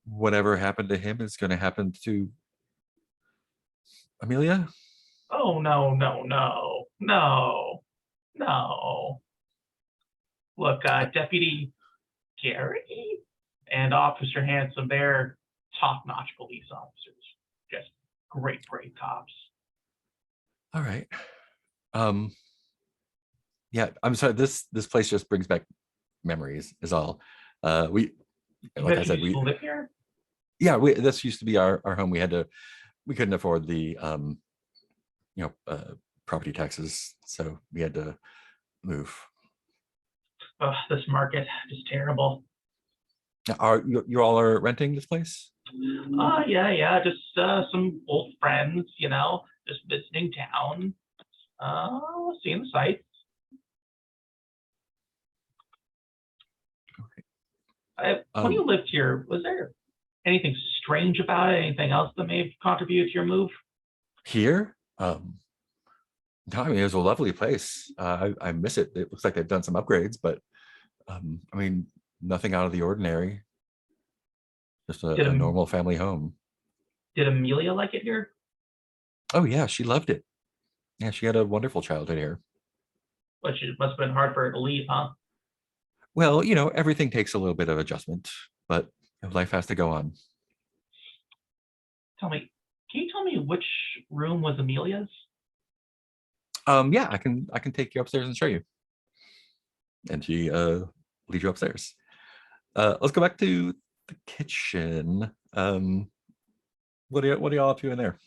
whatever happened to him is going to happen to Amelia? Oh, no. Look, Deputy Gary and Officer Handsome, they're top-notch police officers. Just great cops. All right. Yeah, I'm sorry. This place just brings back memories. Is all. We, like I said, we live here. yeah, this used to be our home. We couldn't afford the property taxes, so we had to move. Ugh, this market is terrible. Are you all are renting this place? Yeah, just some old friends, just visiting town. Seeing the sights. When you lived here, was there anything strange about it? Anything else that may have contributed to your move? Here? No, I mean, it was a lovely place. I miss it. It looks like they've done some upgrades, but I mean, nothing out of the ordinary. Just a normal family home. Did Amelia like it here? Oh yeah, she loved it. Yeah, she had a wonderful childhood here. Which it must have been hard for her to leave, huh? Well, everything takes a little bit of adjustment. but life has to go on. Can you tell me which room was Amelia's? Yeah, I can take you upstairs and show you. And she leads you upstairs. Let's go back to the kitchen. What are y'all up to in there?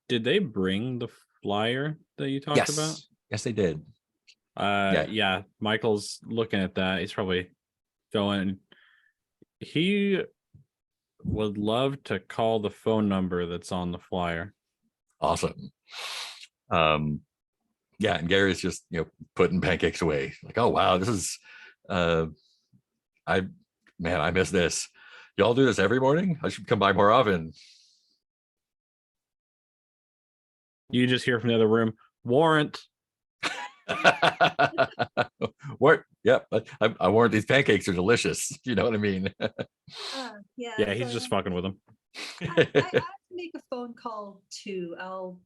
Did they bring the flyer that you talked about? Yes, they did. Yeah. Yeah, Michael's looking at that. He's probably going. He would love to call the phone number that's on the flyer. Awesome. Yeah, and Gary's just putting pancakes away. Like, oh wow, this is I miss this. Y'all do this every morning? I should come by more often. You just hear from the other room, warrant. What? Yep. I warrant these pancakes are delicious. You know what I mean? Yeah. Yeah, he's so just fucking with them. I have to make a phone call too. I'll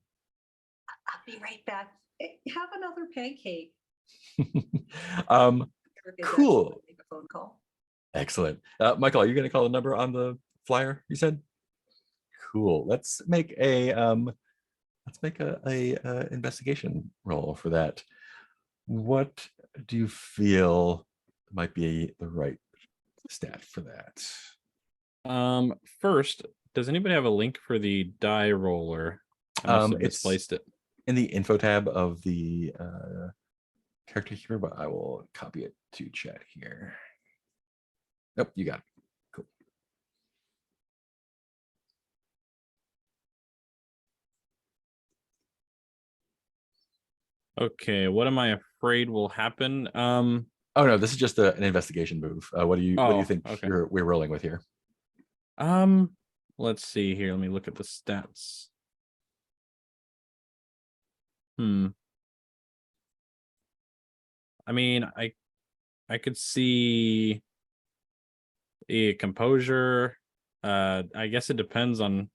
be right back. Have another pancake. Eric is actually Cool. gonna Make a phone call. Excellent. Michael, are you going to call the number on the flyer you said? Cool. Let's make a investigation roll for that. What do you feel might be the right stat for that? First, does anybody have a link for the die roller? I must have It's misplaced it. in the info tab of the character here, but I will copy it to chat here. Nope, you got it. Cool. Okay, what am I afraid will happen? Oh no, this is just an investigation move. What do you think okay. we're rolling with here? Let's see here. Let me look at the stats. I mean, I could see a composure. I guess it depends on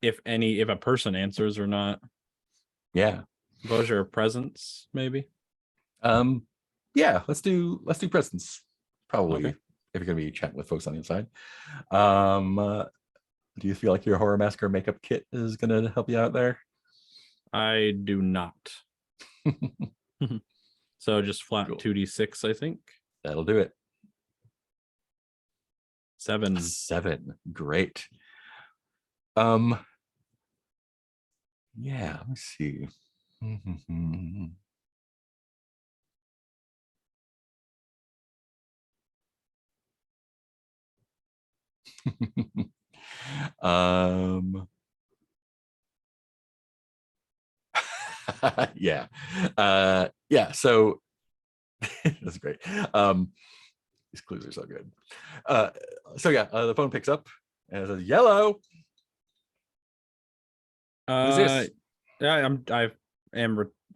if a person answers or not. Yeah. Composure or presence, maybe. Yeah, let's do presence. Probably Okay. if you're gonna be chatting with folks on the inside. Do you feel like your horror masker makeup kit is gonna help you out there? I do not. So just flat Cool. 2d6, I think. That'll do it. 7. 7. Great. Yeah, let me see. Yeah. Yeah, so that's great. These clues are so good. So yeah, the phone picks up and it says yellow. Who's this? Yeah,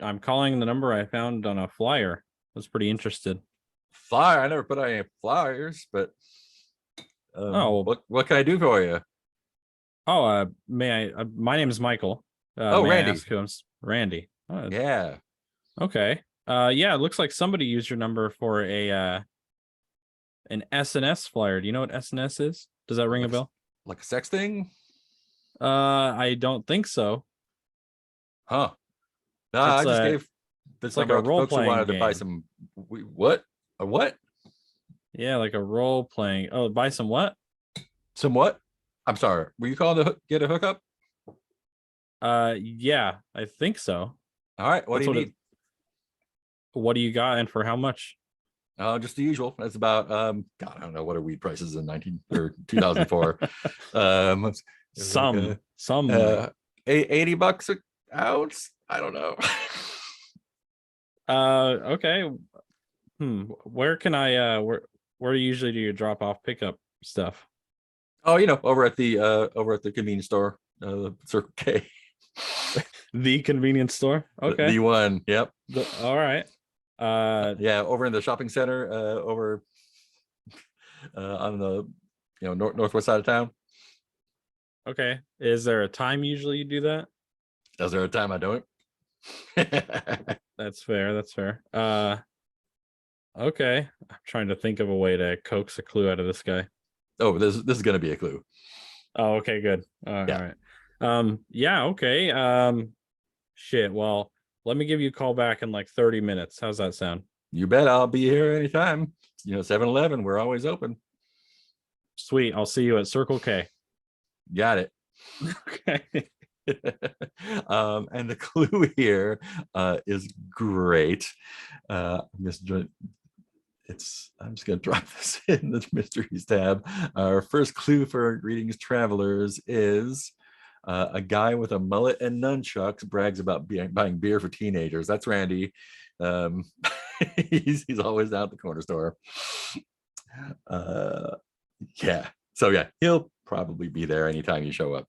I'm calling the number I found on a flyer. I was pretty interested. Flyer. I never put out any flyers, but Oh. what can I do for you? Oh, may I? My name is Michael. May I Randy. ask who Randy. Oh, Yeah. okay. Yeah, it looks like somebody used your number for an SNS flyer. Do you know what SNS is? Does that ring a bell? Like a sex thing? I don't think so. Huh. No, I It's just a- gave this like number a out to folks who role-playing wanted to buy game. some. What? A what? Yeah, like a role playing. Oh, buy some what? Some what? I'm sorry. Were you calling to get a hookup? Yeah, I think so. All right. What That's do you what need? What do you got and for how much? Just the usual. That's about God, I don't know what are weed prices in 2004. It's like, Some. $80 an ounce. I don't know. Okay. Where can I where usually do you drop off pickup stuff? Oh, over at the convenience store, Circle K. The convenience store. Okay. The one. Yep. All right. Yeah, over in the shopping center, over on the northwest side of town. Okay. Is there a time usually you do that? Is there a time I don't? That's fair. That's fair. Okay. I'm trying to think of a way to coax a clue out of this guy. Oh, this is gonna be a clue. Oh, okay, good. All Yeah. right. Yeah, okay. Shit. Well, let me give you a call back in like 30 minutes. How's that sound? You bet I'll be here anytime. 7-Eleven, we're always open. Sweet. I'll see you at Circle K. Got it. Okay. And the clue here is great. Mr. I'm just gonna drop this in the mysteries tab. Our first clue for Greetings Travelers is a guy with a mullet and nunchucks brags about buying beer for teenagers. That's Randy. He's always out at the corner store. Yeah. So yeah, he'll probably be there anytime you show up.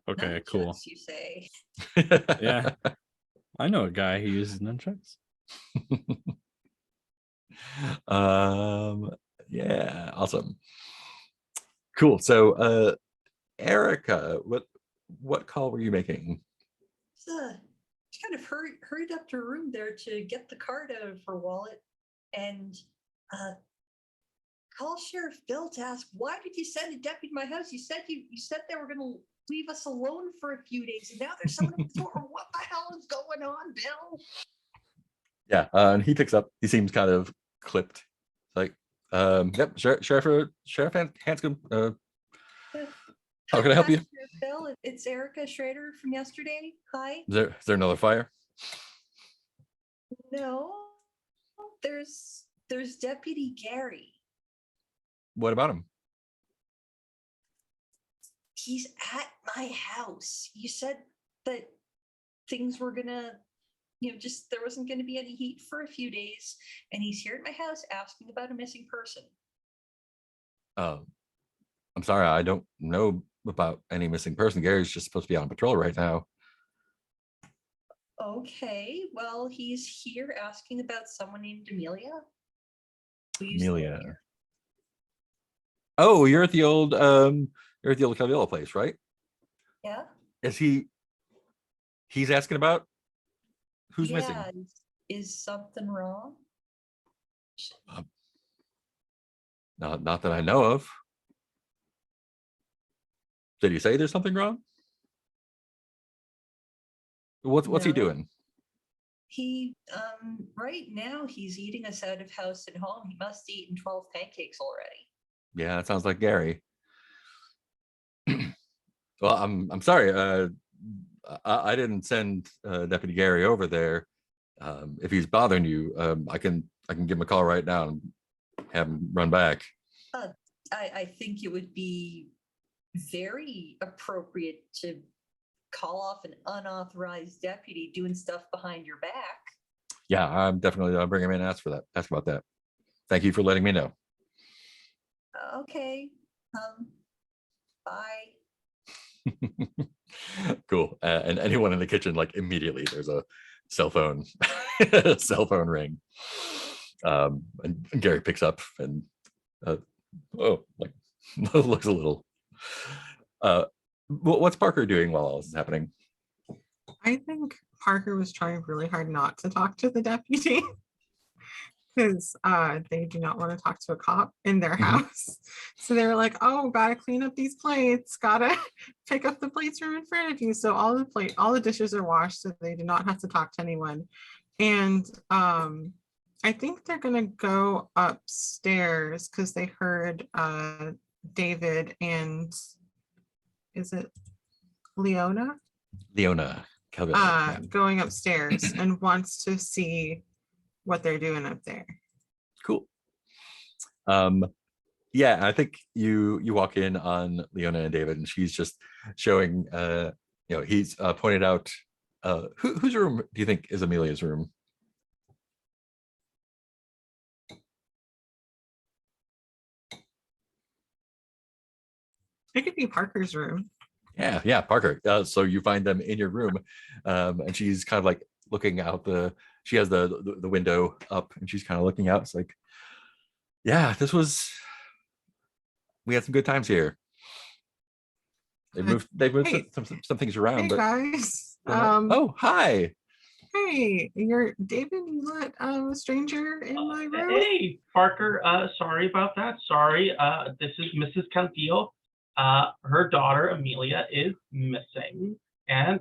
Okay, cool. Nunchucks, you say. Yeah. I know a guy who uses nunchucks. Yeah, awesome. Cool. So Erica, what call were you making? She kind of hurried up to her room there to get the card out of her wallet and call Sheriff Bill to ask, why did you send a deputy to my house? You said they were going to leave us alone for a few days, and now there's someone at the door. What the hell is going on, Bill? Yeah, and he picks up. He seems kind of clipped. Like, yep, Sheriff Hanscom. How can I help you? Sheriff Bill, it's Erica Schrader from yesterday. Hi. Is there another fire? No, there's Deputy Gary. What about him? He's at my house. You said that things were gonna, just there wasn't gonna be any heat for a few days, and he's here at my house asking about a missing person. I'm sorry, I don't know about any missing person. Gary's just supposed to be on patrol right now. Okay, well, he's here asking about someone named Amelia. who used to live Amelia. here. Oh, you're at the old Calvillo place, right? Yeah. He's asking about who's missing? Yeah, is something wrong? Not that I know of. Did he say there's something wrong? What's he No. doing? He right now he's eating us out of house and home. He must have eaten 12 pancakes already. Yeah, that sounds like Gary. Well, I'm sorry. I didn't send Deputy Gary over there. If he's bothering you, I can give him a call right now and have him run back. I think it would be very appropriate to call off an unauthorized deputy doing stuff behind your back. Yeah, I'm definitely bring him in and ask about that. Thank you for letting me know. Okay. Bye. Cool. And anyone in the kitchen, like immediately there's a cell phone ring. And Gary picks up and like looks a little what's Parker doing while all this is happening? I think Parker was trying really hard not to talk to the deputy because they do not want to talk to a cop in their house. So they were like, oh, gotta clean up these plates, gotta pick up the plates from in front of you. So all the dishes are washed, so they do not have to talk to anyone. And I think they're gonna go upstairs because they heard David and is it Leona Calvillo, yeah. going upstairs and wants to see what they're doing up there. Cool. Yeah, I think you walk in on Leona and David, and she's just showing he's pointed out whose room do you think is Amelia's room? It could be Parker's room. Yeah, Parker. So you find them in your room, and she's kind of like looking out she has the window up, and she's kind of looking out. It's like, yeah, we had some good times here. They've moved Hey. some things around, Hey but guys. oh, hi. Hey, you're David, you let a stranger in my room? Hey, Parker, sorry about that. Sorry. This is Mrs. Calvillo. Her daughter, Amelia, is missing. And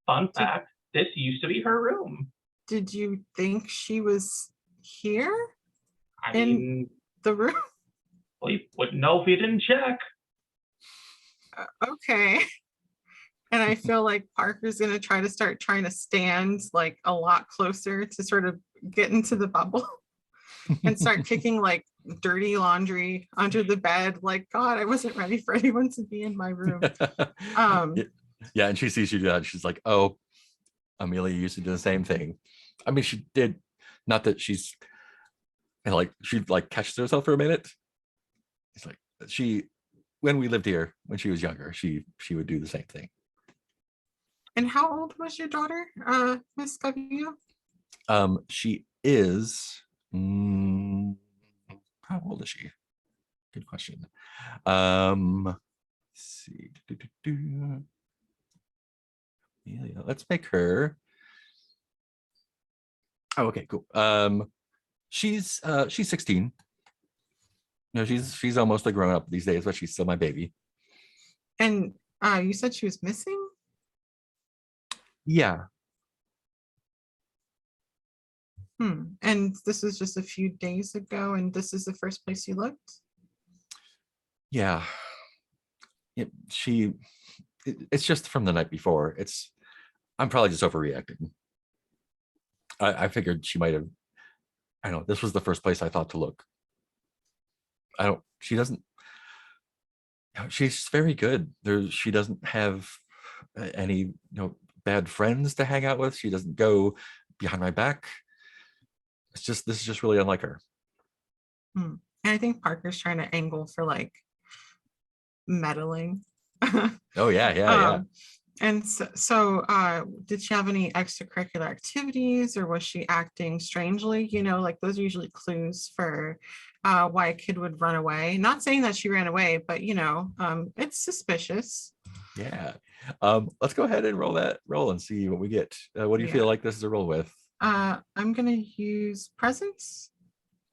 fun fact, this used to be her room. Did you think she was here I in mean, the room? we wouldn't know if we didn't check. Okay. And I feel like Parker's gonna try to stand like a lot closer to sort of get into the bubble and start kicking like dirty laundry under the bed. Like, God, I wasn't ready for anyone to be in my room. Yeah, yeah, and she sees you do that. She's like, "Oh, Amelia used to do the same thing." I mean, she did. Not that she's like she like catches herself for a minute. It's like when we lived here when she was younger, she would do the same thing. And how old was your daughter, Miss Gavillo? She is. How old is she? Good question. Let's see. Amelia, let's make her. Oh, okay, cool. She's 16. You know, she's almost a grown up these days, but she's still my baby. And you said she was missing? Yeah. And this was just a few days ago, and this is the first place you looked? Yeah. It's just from the night before. I'm probably just overreacting. I figured she might have. I don't know. This was the first place I thought to look. She doesn't. She's very good. She doesn't have any bad friends to hang out with. She doesn't go behind my back. This is just really unlike her. And I think Parker's trying to angle for like meddling. Oh yeah. And so did she have any extracurricular activities, or was she acting strangely? Like those are usually clues for why a kid would run away. Not saying that she ran away, but it's suspicious. Yeah. Let's go ahead and roll and see what we get. What do you Yeah. feel like this is a roll with? I'm gonna use presence.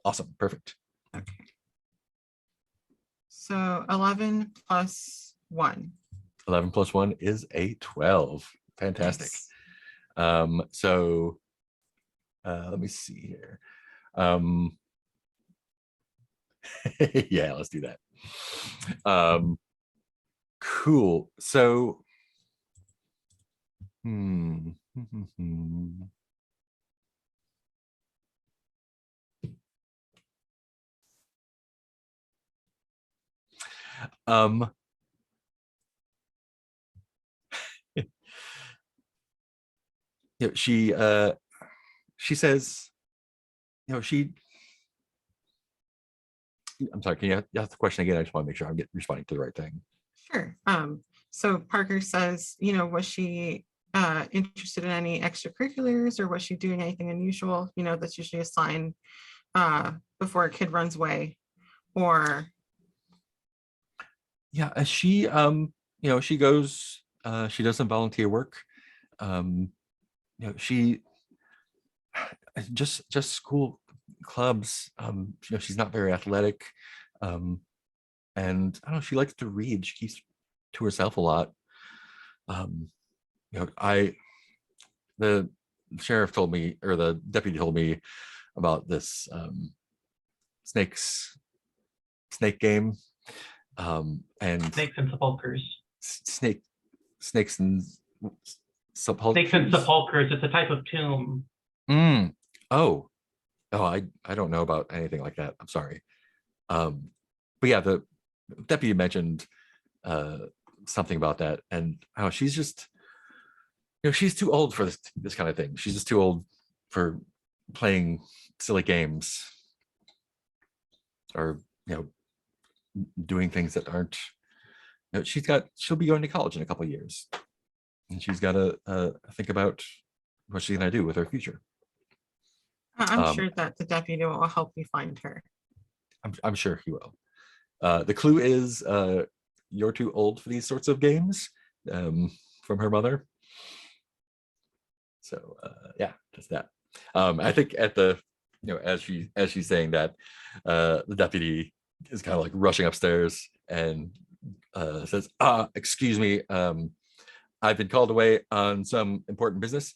Awesome. Perfect. Okay. So 11 plus 1. 11 plus 1 is a 12. Fantastic. Nice. So let me see here. Yeah, let's do that. Cool. So she says, I'm sorry, can you ask the question again? I just want to make sure I'm responding to the right thing. Sure. So Parker says, was she interested in any extracurriculars, or was she doing anything unusual? That's usually a sign before a kid runs away. Or yeah, she she goes, she does some volunteer work. She just school clubs. She's not very athletic, and I don't know, she likes to read. She keeps to herself a lot. The sheriff told me, or the deputy told me about this snake game, and Snakes and sepulchers. Snakes and sepulchers. Snakes and sepulchers. It's a type of tomb. Oh, I don't know about anything like that. I'm sorry. But yeah, the deputy mentioned something about that, and how she's just, she's too old for this kind of thing. She's just too old for playing silly games, or doing things that aren't. She'll be going to college in a couple of years, and she's got to think about what she's gonna do with her future. I'm sure that the deputy will help me find her. I'm sure he will. The clue is you're too old for these sorts of games, from her mother. So yeah, just that. I think at the, as she's saying that, the deputy is kind of like rushing upstairs and says, excuse me, I've been called away on some important business.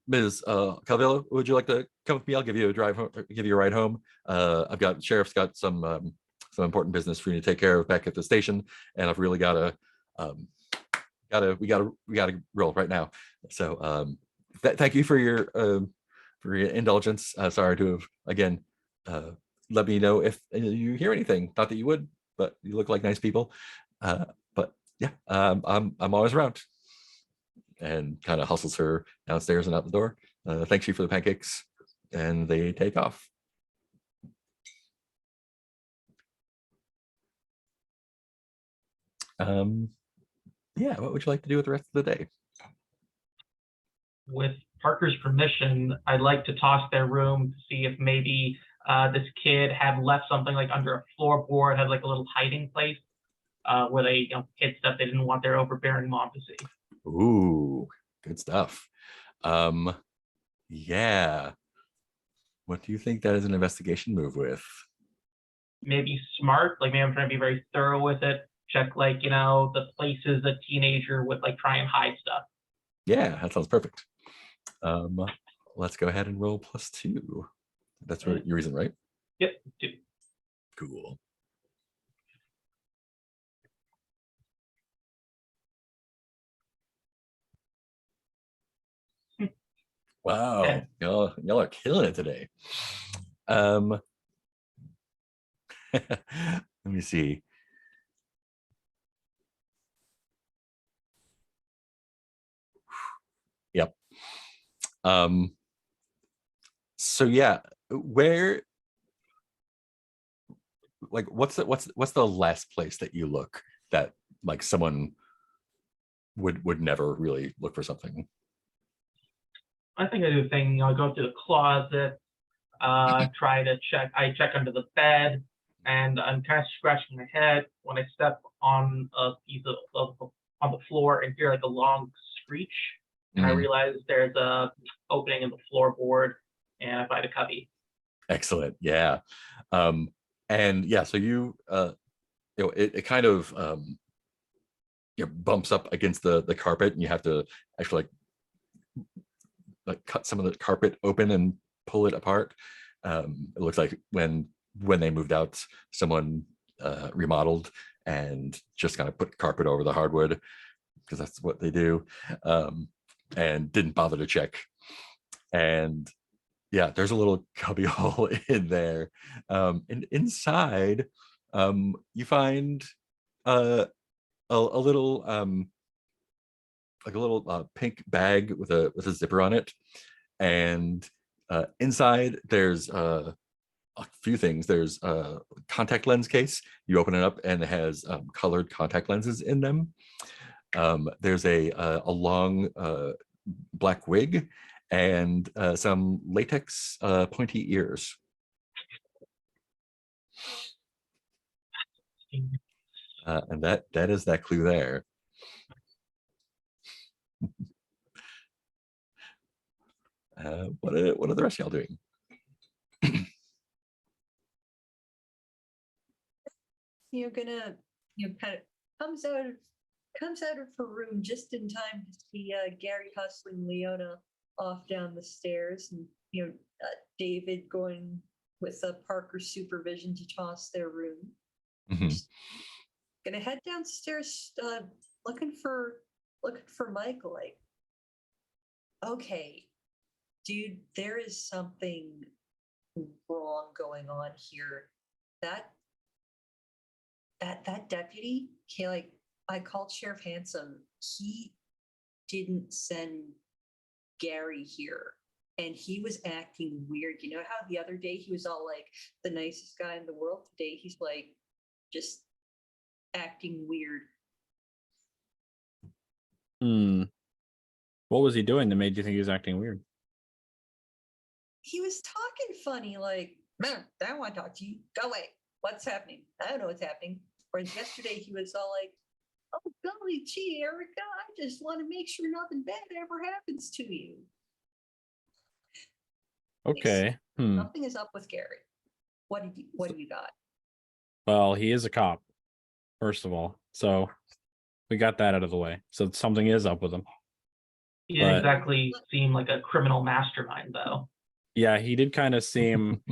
Ms. Calvillo, would you like to come with me? I'll give you a drive home, give you a ride home. I've got sheriff's got some important business for you to take care of back at the station, and I've really gotta we gotta roll right now. So thank you for your indulgence. Sorry to have again let me know if you hear anything. Not that you would, but you look like nice people. But yeah, I'm always around. And kind of hustles her downstairs and out the door. Thanks you for the pancakes, and they take off. Yeah, what would you like to do with the rest of the day? With Parker's permission, I'd like to toss their room to see if maybe this kid had left something like under a floorboard, had like a little hiding place where they hid stuff they didn't want their overbearing mom to see. Ooh, good stuff. Yeah. What do you think that is an investigation move with? Maybe smart, like maybe I'm trying to be very thorough with it. Check like, the places a teenager would like try and hide stuff. Yeah, that sounds perfect. Let's go ahead and roll +2. That's your reason, right? Yep, do. Cool. Wow, Okay. y'all are killing it today. Let me see. Yep. So yeah, where, like, what's the last place that you look that like someone would never really look for something? I think I do the thing, I go to the closet, try to check, I check under the bed, and I'm kind of scratching my head when I step on a piece of on the floor and hear like a long screech. And I Mhm. realize there's a opening in the floorboard, and I find a cubby. Excellent. Yeah. And yeah, so it kind of bumps up against the carpet, and you have to actually like cut some of the carpet open and pull it apart. It looks like when they moved out, someone remodeled and just kind of put carpet over the hardwood because that's what they do, and didn't bother to check. And yeah, there's a little cubby hole in there. And inside, you find a little like a little pink bag with a zipper on it, and inside there's a few things. There's a contact lens case. You open it up and it has colored contact lenses in them. There's a long black wig and some latex pointy ears. And that is that clue there. What are the rest of y'all doing? You're gonna, kind of comes out of her room just in time to see Gary hustling Leona off down the stairs, and David going with Parker's supervision to toss their room. Mhm. Gonna head downstairs, looking for Michael. Like, okay, dude, there is something wrong going on here. That deputy, okay, like, I called Sheriff Handsome. He didn't send Gary here, and he was acting weird. You know how the other day he was all like the nicest guy in the world? Today he's like just acting weird. What was he doing that made you think he was acting weird? He was talking funny, like, man, I don't want to talk to you. Go away. What's happening? I don't know what's happening. Whereas yesterday he was all like, oh, golly gee, Erica, I just want to make sure nothing bad ever happens to you. Okay. Something is up with Gary. What do you got? Well, he is a cop, first of all. So we got that out of the way. So something is up with him. He didn't But- exactly seem like a criminal mastermind, though. Yeah, he did kind of seem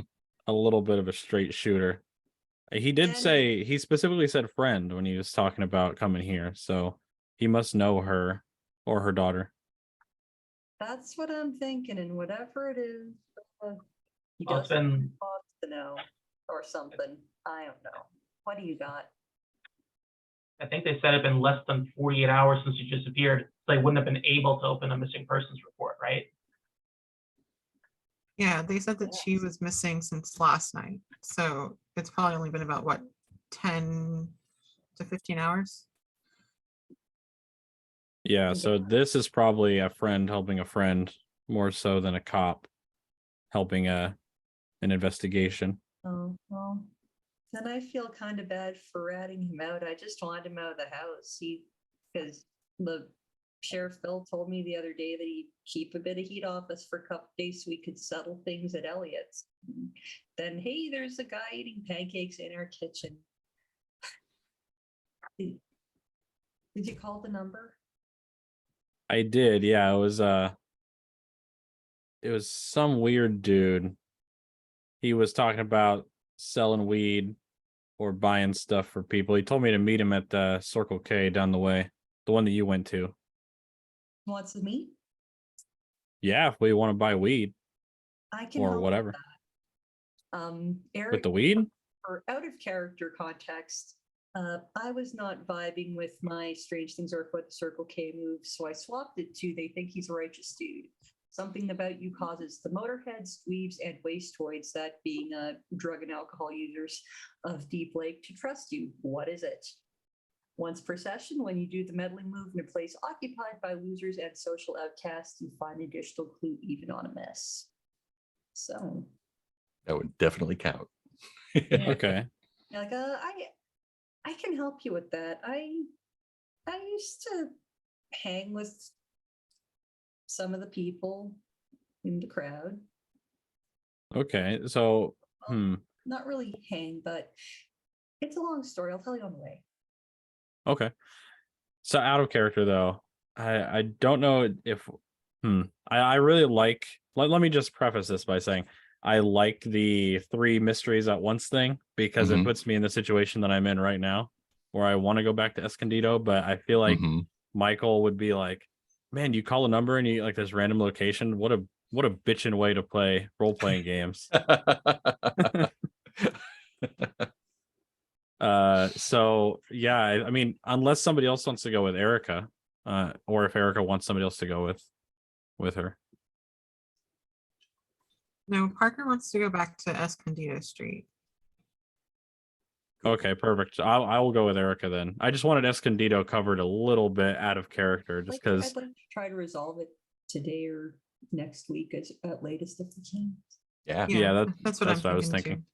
a little bit of a straight shooter. He did And- say, he specifically said friend when he was talking about coming here. So he must know her or her daughter. That's what I'm thinking, and whatever it is, he Well, it's doesn't been want to know or something. I don't know. What do you got? I think they said it'd been less than 48 hours since he disappeared. So they wouldn't have been able to open a missing persons report, right? Yeah, they said that she was missing since last night. So it's probably only been about what, 10 to 15 hours? Yeah, so this is probably a friend helping a friend more so than a cop helping an investigation. Oh, well, then I feel kind of bad for ratting him out. I just wanted him out of the house. Because the Sheriff Phil told me the other day that he'd keep a bit of heat off us for a couple days so we could settle things at Elliott's. Then, hey, there's a guy eating pancakes in our kitchen. Did you call the number? I did, yeah. It was some weird dude. He was talking about selling weed or buying stuff for people. He told me to meet him at the Circle K down the way, the one that you went to. Wants to meet? Yeah, if we want to buy weed I can or help with whatever. that. Eric, With the weed? for out of character context, I was not vibing with my Strange Things Are Afoot Circle K move, so I swapped it to They Think He's a Righteous Dude. Something about you causes the motorheads, dweebs, and wastoids, that being drug and alcohol users of Deep Lake, to trust you. What is it? Once per session, when you do the meddling move in a place occupied by losers and social outcasts, you find an additional clue even on a miss. So, That would definitely count. Okay. like, I can help you with that. I used to hang with some of the people in the crowd. Okay. So, Not really hang, but it's a long story. I'll tell you on the way. okay. So out of character though, I don't know if I really like let me just preface this by saying I like the 3 mysteries at once thing because it Mhm. puts me in the situation that I'm in right now where I want to go back to Escondido, but I feel like Mhm. Michael would be like, man, you call a number and you like this random location. What a bitchin' way to play role-playing games. So yeah, I mean, unless somebody else wants to go with Erica, or if Erica wants somebody else to go with her. No, Parker wants to go back to Escondido Street. Okay, perfect. I will go with Erica then. I just wanted Escondido covered a little bit out of character, just because. I'd like to try to resolve it today or next week at latest if we can. Yeah, Yeah, that's what that's I'm what I was thinking.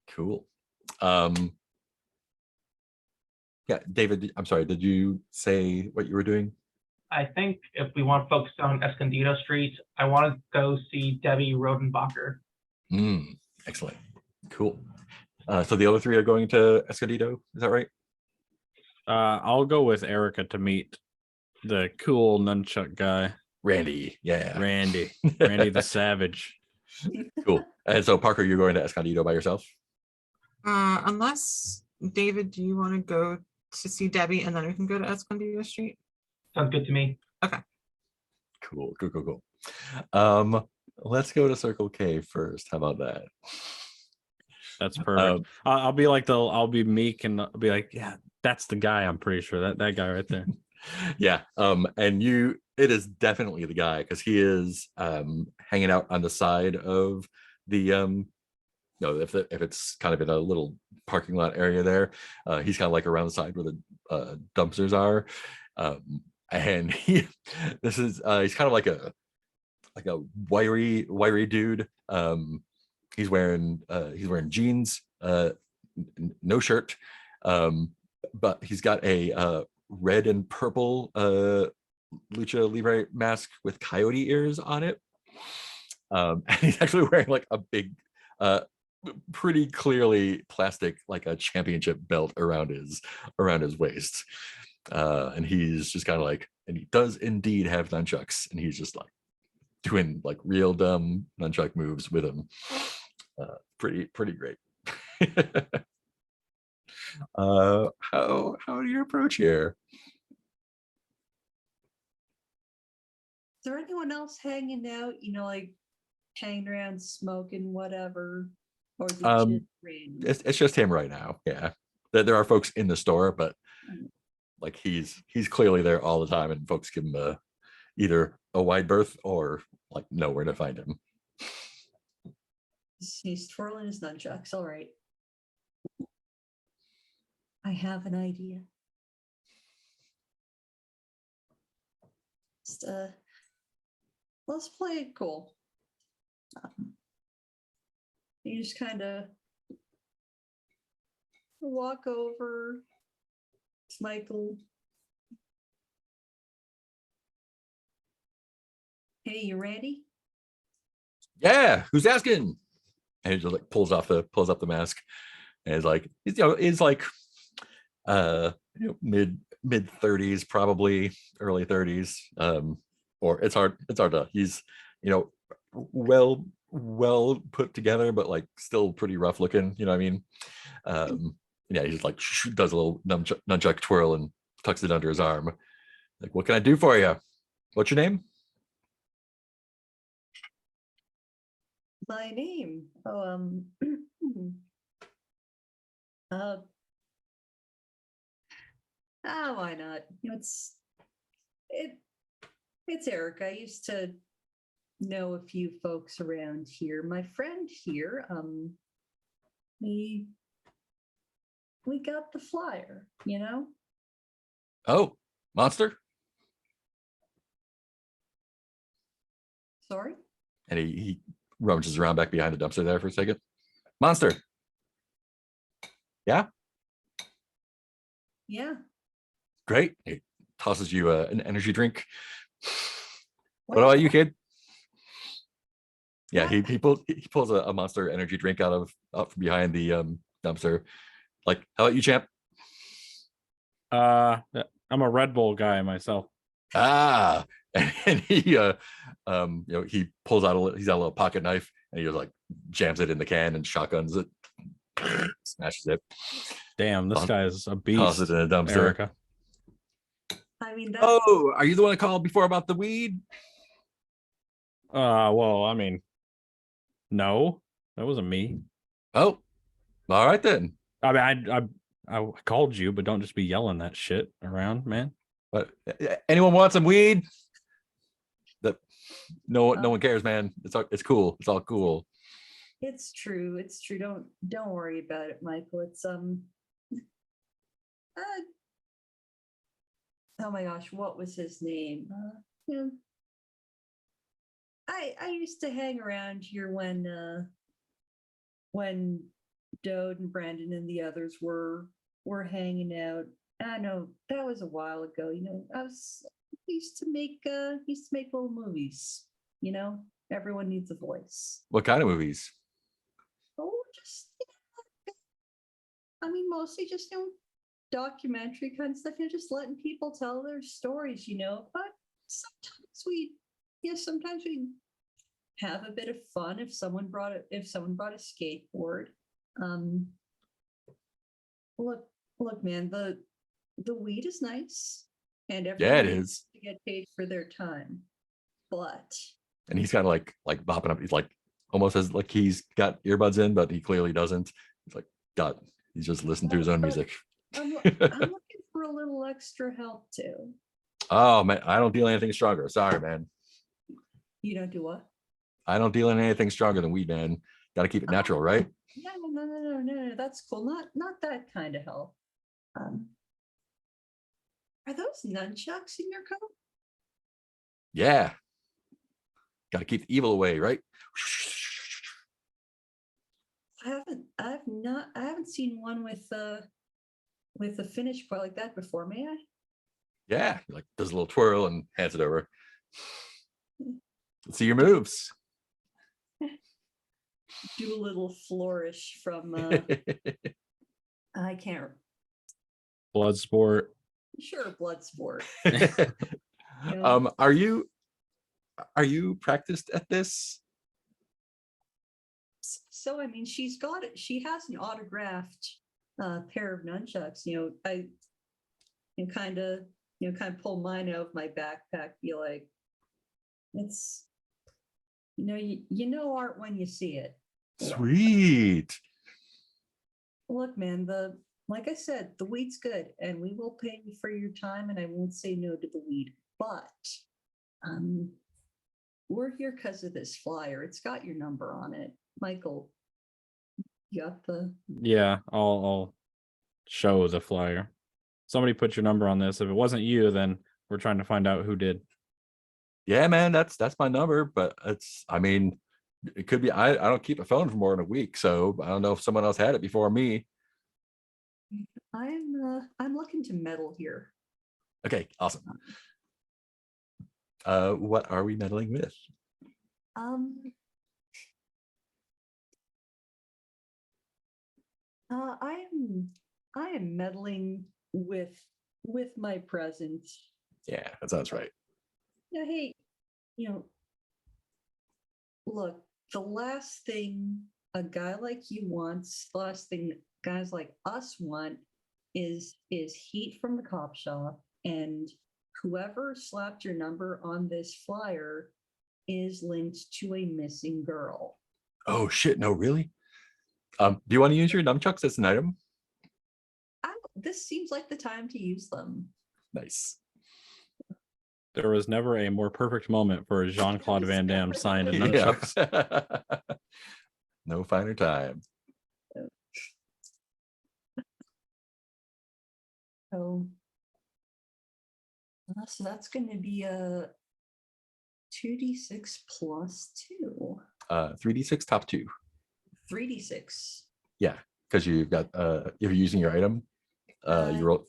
cool. Yeah, David, I'm sorry, did you say what you were doing? I think if we want to focus on Escondido Street, I want to go see Debbie Rodenbacher. Excellent. Cool. So the other 3 are going to Escondido, is that right? I'll go with Erica to meet the cool nunchuck guy, Randy, yeah. Randy the Savage. Cool. And so Parker, you're going to Escondido by yourself? Unless, David, do you want to go to see Debbie and then we can go to Escondido Street? Sounds good to me. Cool. Let's go to Circle K first. How about that? That's perfect. I'll be like I'll be meek and I'll be like, yeah, that's the guy. I'm pretty sure that guy right there. Yeah. And it is definitely the guy because he is hanging out on the side of the if it's kind of in a little parking lot area there, he's kind of like around the side where the dumpsters are. And he's kind of like a wiry dude. He's wearing jeans, no shirt, but he's got a red and purple lucha libre mask with coyote ears on it. And he's actually wearing like a big, pretty clearly plastic, like a championship belt around his waist. And he's just kind of like, and he does indeed have nunchucks, and he's just like doing like real dumb nunchuck moves with him. Pretty great. How do you approach here? Is there anyone else hanging out, like hanging around, smoking, whatever? Or is it Um, just random? It's just him right now. Yeah, there are folks in the store, but like he's clearly there all the time, and folks give him either a wide berth or like nowhere to find him. He's twirling his nunchucks. All right. I have an idea. Just, let's play it cool. You just kind of walk over. It's Michael. Hey, you ready? Yeah, who's asking? And he just like pulls up the mask, and is like, is like mid 30s, probably early 30s. Or it's hard to, he's well put together, but like still pretty rough looking, you know what I mean? Yeah, he just like does a little nunchuck twirl and tucks it under his arm. Like, what can I do for you? What's your name? My name. Oh, why not? It's Eric. I used to know a few folks around here. My friend here, we got the flyer, Oh, Monster. Sorry? And he rummages around back behind the dumpster there for a second. Monster. Yeah, Yeah. great. He tosses you an energy drink. What about you, kid? Yeah, he pulls a Monster energy drink out from behind the dumpster. Like, how about you, champ? I'm a Red Bull guy myself. Ah, and he he pulls out he's got a little pocket knife, and he just like jams it in the can and shotguns it, smashes it, Damn, this Toss- guy's a tosses beast. it in a dumpster. Erica. I mean, that's Oh, are you the one I called before about the weed? Well, I mean, no, that wasn't me. Oh, all right then. I mean, I called you, but don't just be yelling that shit around, man. But anyone want some weed? That no one cares, man. It's cool. It's all cool. it's true. It's true. Don't worry about it, Michael. It's oh my gosh, what was his name? Yeah. I used to hang around here when Dode and Brandon and the others were hanging out. I know that was a while ago. I used to make little movies. Everyone needs a voice. What kind of movies? Oh, just I mean, mostly just documentary kind of stuff. Just letting people tell their stories. But sometimes we have a bit of fun if someone brought a skateboard. Look, man, the weed is nice, and everyone Yeah, it needs is. to get paid for their time. But And he's kind of like bopping up. He's like almost as like he's got earbuds in, but he clearly doesn't. He's like he's just listening to his own music. I'm looking for a little extra help too. Oh man, I don't deal in anything stronger. Sorry, man. You don't do what? I don't deal in anything stronger than weed, man. Got to keep it natural, right? No. That's cool. Not that kind of help. Are those nunchucks in your coat? Yeah. Got to keep the evil away, right? I haven't seen one with a finish quite like that before. May I? Yeah. Like does a little twirl and hands it over. Let's see your moves. Do a little flourish from, I can't, Blood sport. sure, blood sport. Are you practiced at this? So, I mean, she's got it. She has an autographed pair of nunchucks. I kind of pull mine out of my backpack. Be like, it's you know art when you see it. Sweet. Look, man, like I said, the weed's good, and we will pay you for your time, and I won't say no to the weed. But we're here because of this flyer. It's got your number on it, Michael. You got the Yeah, I'll show the flyer. Somebody put your number on this. If it wasn't you, then we're trying to find out who did. Yeah, man, that's my number, but I mean, it could be I don't keep a phone for more than a week, so I don't know if someone else had it before me. I'm looking to meddle here. Okay, awesome. What are we meddling with? I am meddling with my presence. Yeah, that sounds right. Yeah, hey, look, the last thing a guy like you wants, the last thing guys like us want is heat from the cop shop, and whoever slapped your number on this flyer is linked to a missing girl. Oh shit, no, really? Do you want to use your nunchucks as an item? This seems like the time to use them. Nice. There was never a more perfect moment for Jean-Claude Van Damme signed in nunchucks. Yeah. No finer time. So that's going to be a 2d6 plus 2. 3d6 top 2. 3d6. Yeah, because you've got if you're using your item, you roll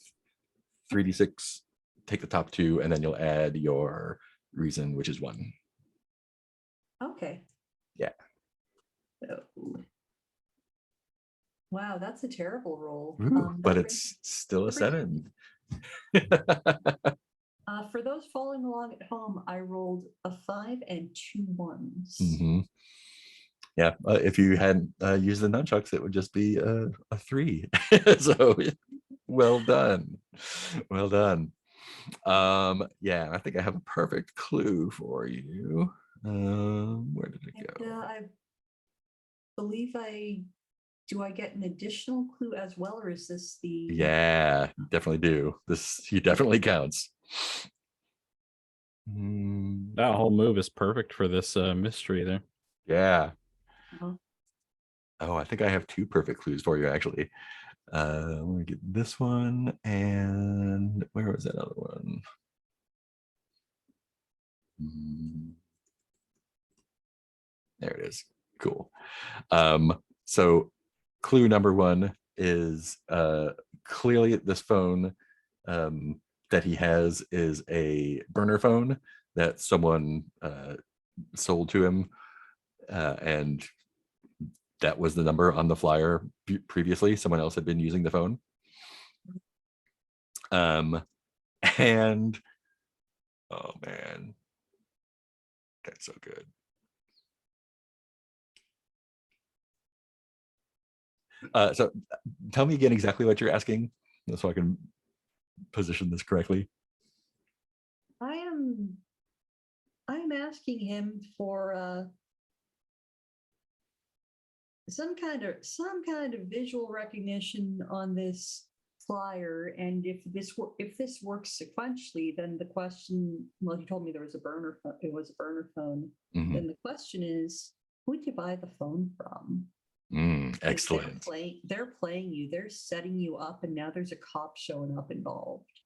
3d6, take the top 2, and then you'll add your reason, which is 1. Okay. Yeah. So, wow, that's a terrible roll. Ooh, but that it's still a that brings- 7. For those following along at home, I rolled a 5 and 2 1s. Mm-hmm. Yeah, if you hadn't used the nunchucks, it would just be a 3. So well done. Well done. Yeah, I think I have a perfect clue for you. Where did it And, go? I believe do I get an additional clue as well, or is this the? Yeah, you definitely do. He definitely counts. That whole move is perfect for this mystery there. Yeah. Uh-huh. Oh, I think I have 2 perfect clues for you, actually. Let me get this one, and where was that other one? There it is. Cool. So clue number 1 is clearly this phone that he has is a burner phone that someone sold to him, and that was the number on the flyer previously. Someone else had been using the phone. And oh man, that's so good. So tell me again exactly what you're asking so I can position this correctly. I'm asking him for some kind of visual recognition on this flyer, and if this works sequentially, then the question, well, he told me there was a burner phone, it was a burner phone. Mhm. Then the question is, who'd you buy the phone from? Excellent. They're playing you, they're setting you up, and now there's a cop showing up involved.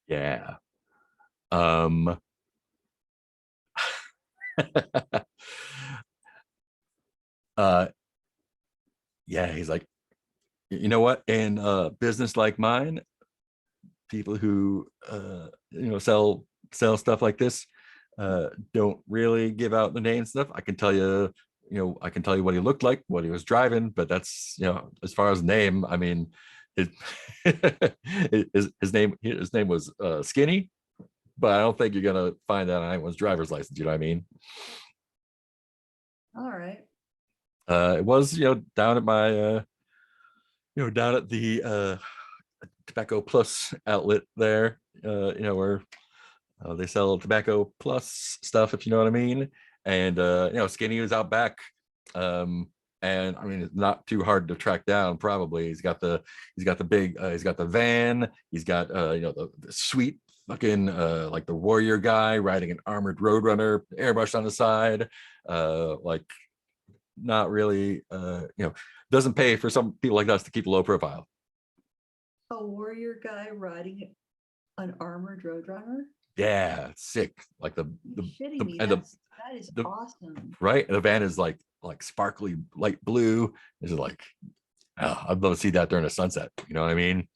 Yeah. Yeah, he's like, you know what, in a business like mine, people who sell stuff like this, don't really give out the name and stuff. I can tell you, I can tell you what he looked like, what he was driving, but that's, as far as name, I mean, his his name was Skinny, but I don't think you're gonna find that on anyone's driver's license. You know what I mean? All right. It was, down at my, down at the Tobacco Plus outlet there, where they sell Tobacco Plus stuff, if you know what I mean. And Skinny was out back. And I mean, it's not too hard to track down. Probably he's got the big, he's got the van. He's got the sweet fucking like the warrior guy riding an armored roadrunner, airbrushed on the side. Like not really, doesn't pay for some people like us to keep a low profile. A warrior guy riding an armored roadrunner? Yeah, it's sick. Like You're shitting the- me. and the- That is the- awesome. right, and the van is like sparkly light blue. It's like, oh, I'd love to see that during a sunset. You know what I mean?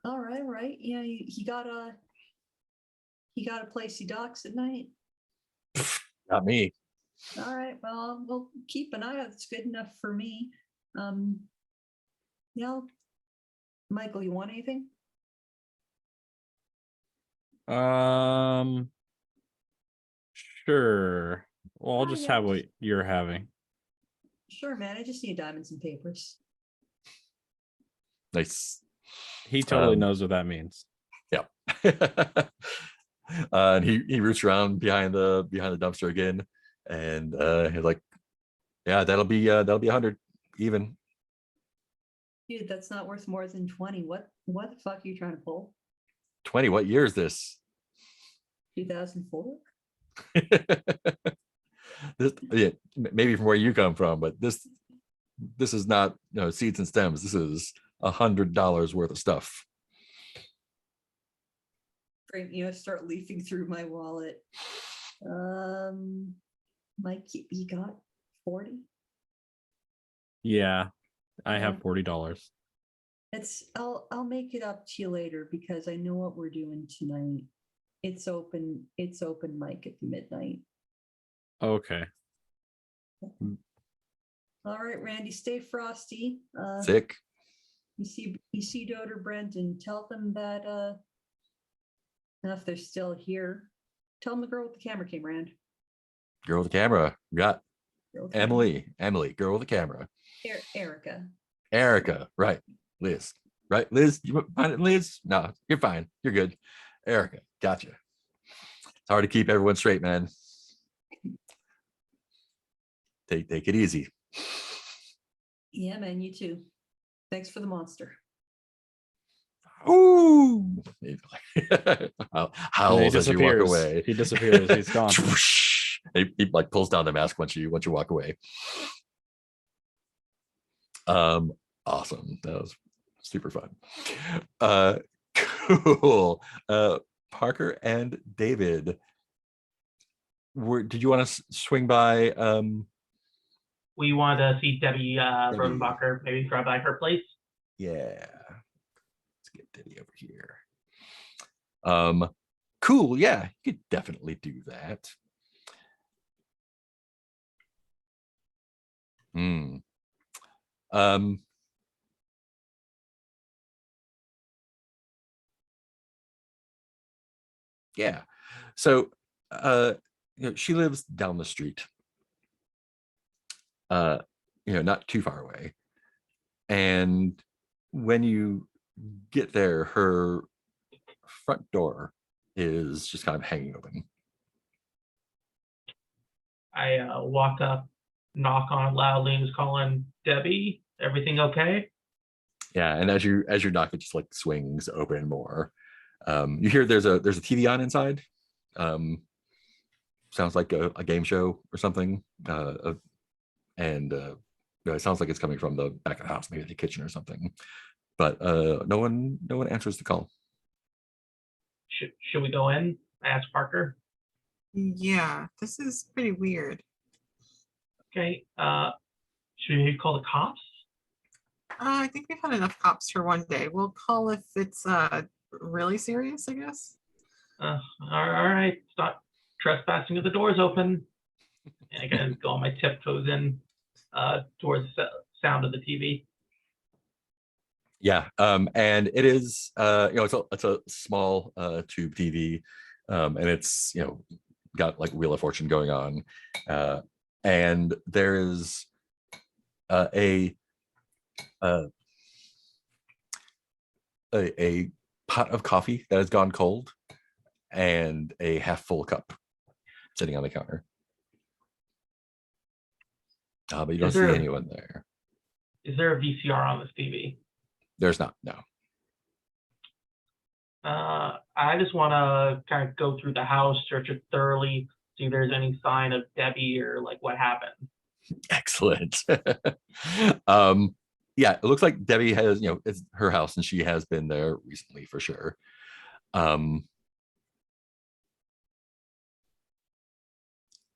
All right, right. Yeah, he got a place he docks at night. Not me. All right, well, we'll keep an eye out. It's good enough for me. Yeah, Michael, you want anything? Sure. Well, I'll Oh, just yeah, have what you're having. Sure, man. I just need diamonds and papers. Nice. He totally Um, knows what that means. And he roots around behind the dumpster again, and he's like, yeah, that'll be 100 even. Dude, that's not worth more than 20. What the fuck are you trying to pull? 20. What year is this? 2004? This, yeah, maybe from where you come from, but this is not seeds and stems. This is $100 worth of stuff. Great, start leafing through my wallet. Mike, you got 40? Yeah, I Yeah. have $40. I'll make it up to you later because I know what we're doing tonight. It's open mic at midnight. Okay. All right, Randy, stay frosty. Sick. You see Dode or Brendan, tell them that now if they're still here, tell them the girl with the camera came around. Girl with the camera. We got Girl with the camera. Emily, girl with the camera. Erica. Erica, right. Liz, right? Liz, you find it, Liz? No, you're fine. You're good. Erica, gotcha. It's hard to keep everyone straight, man. Take it easy. Yeah, man, you too. Thanks for the monster. Ooh. Howls And he as you walk disappears. away. He disappears. He's gone. He like pulls down the mask once you walk away. Awesome. That was super fun. Cool. Parker and David, did you want to swing by We wanted to see Debbie Rodenbacher, maybe drop by her place. yeah, let's get Debbie over here. Cool. Yeah, you could definitely do that. Yeah, so she lives down the street, not too far away, and when you get there, her front door is just kind of hanging open. I walk up, knock on it loudly, and was calling Debbie. Everything okay? Yeah, and as you knock, it just like swings open more. You hear there's a TV on inside. Sounds like a game show or something. And it sounds like it's coming from the back of the house, maybe the kitchen or something. But no one answers the call. Should we go in? I asked Parker. Yeah, this is pretty weird. Okay. Should we call the cops? I think we've had enough cops for one day. We'll call if it's really serious, I guess. All right. trespassing if the door is open. And again, go on my tiptoes in towards the sound of the TV. Yeah, and it is it's a small tube TV, and it's got like Wheel of Fortune going on, and there is a pot of coffee that has gone cold and a half full cup sitting on the counter. But you don't Is see there- anyone there. Is there a VCR on this TV? There's not, no. I just want to kind of go through the house, search it thoroughly, see if there's any sign of Debbie or like what happened. Excellent. Yeah, it looks like Debbie has, it's her house and she has been there recently for sure.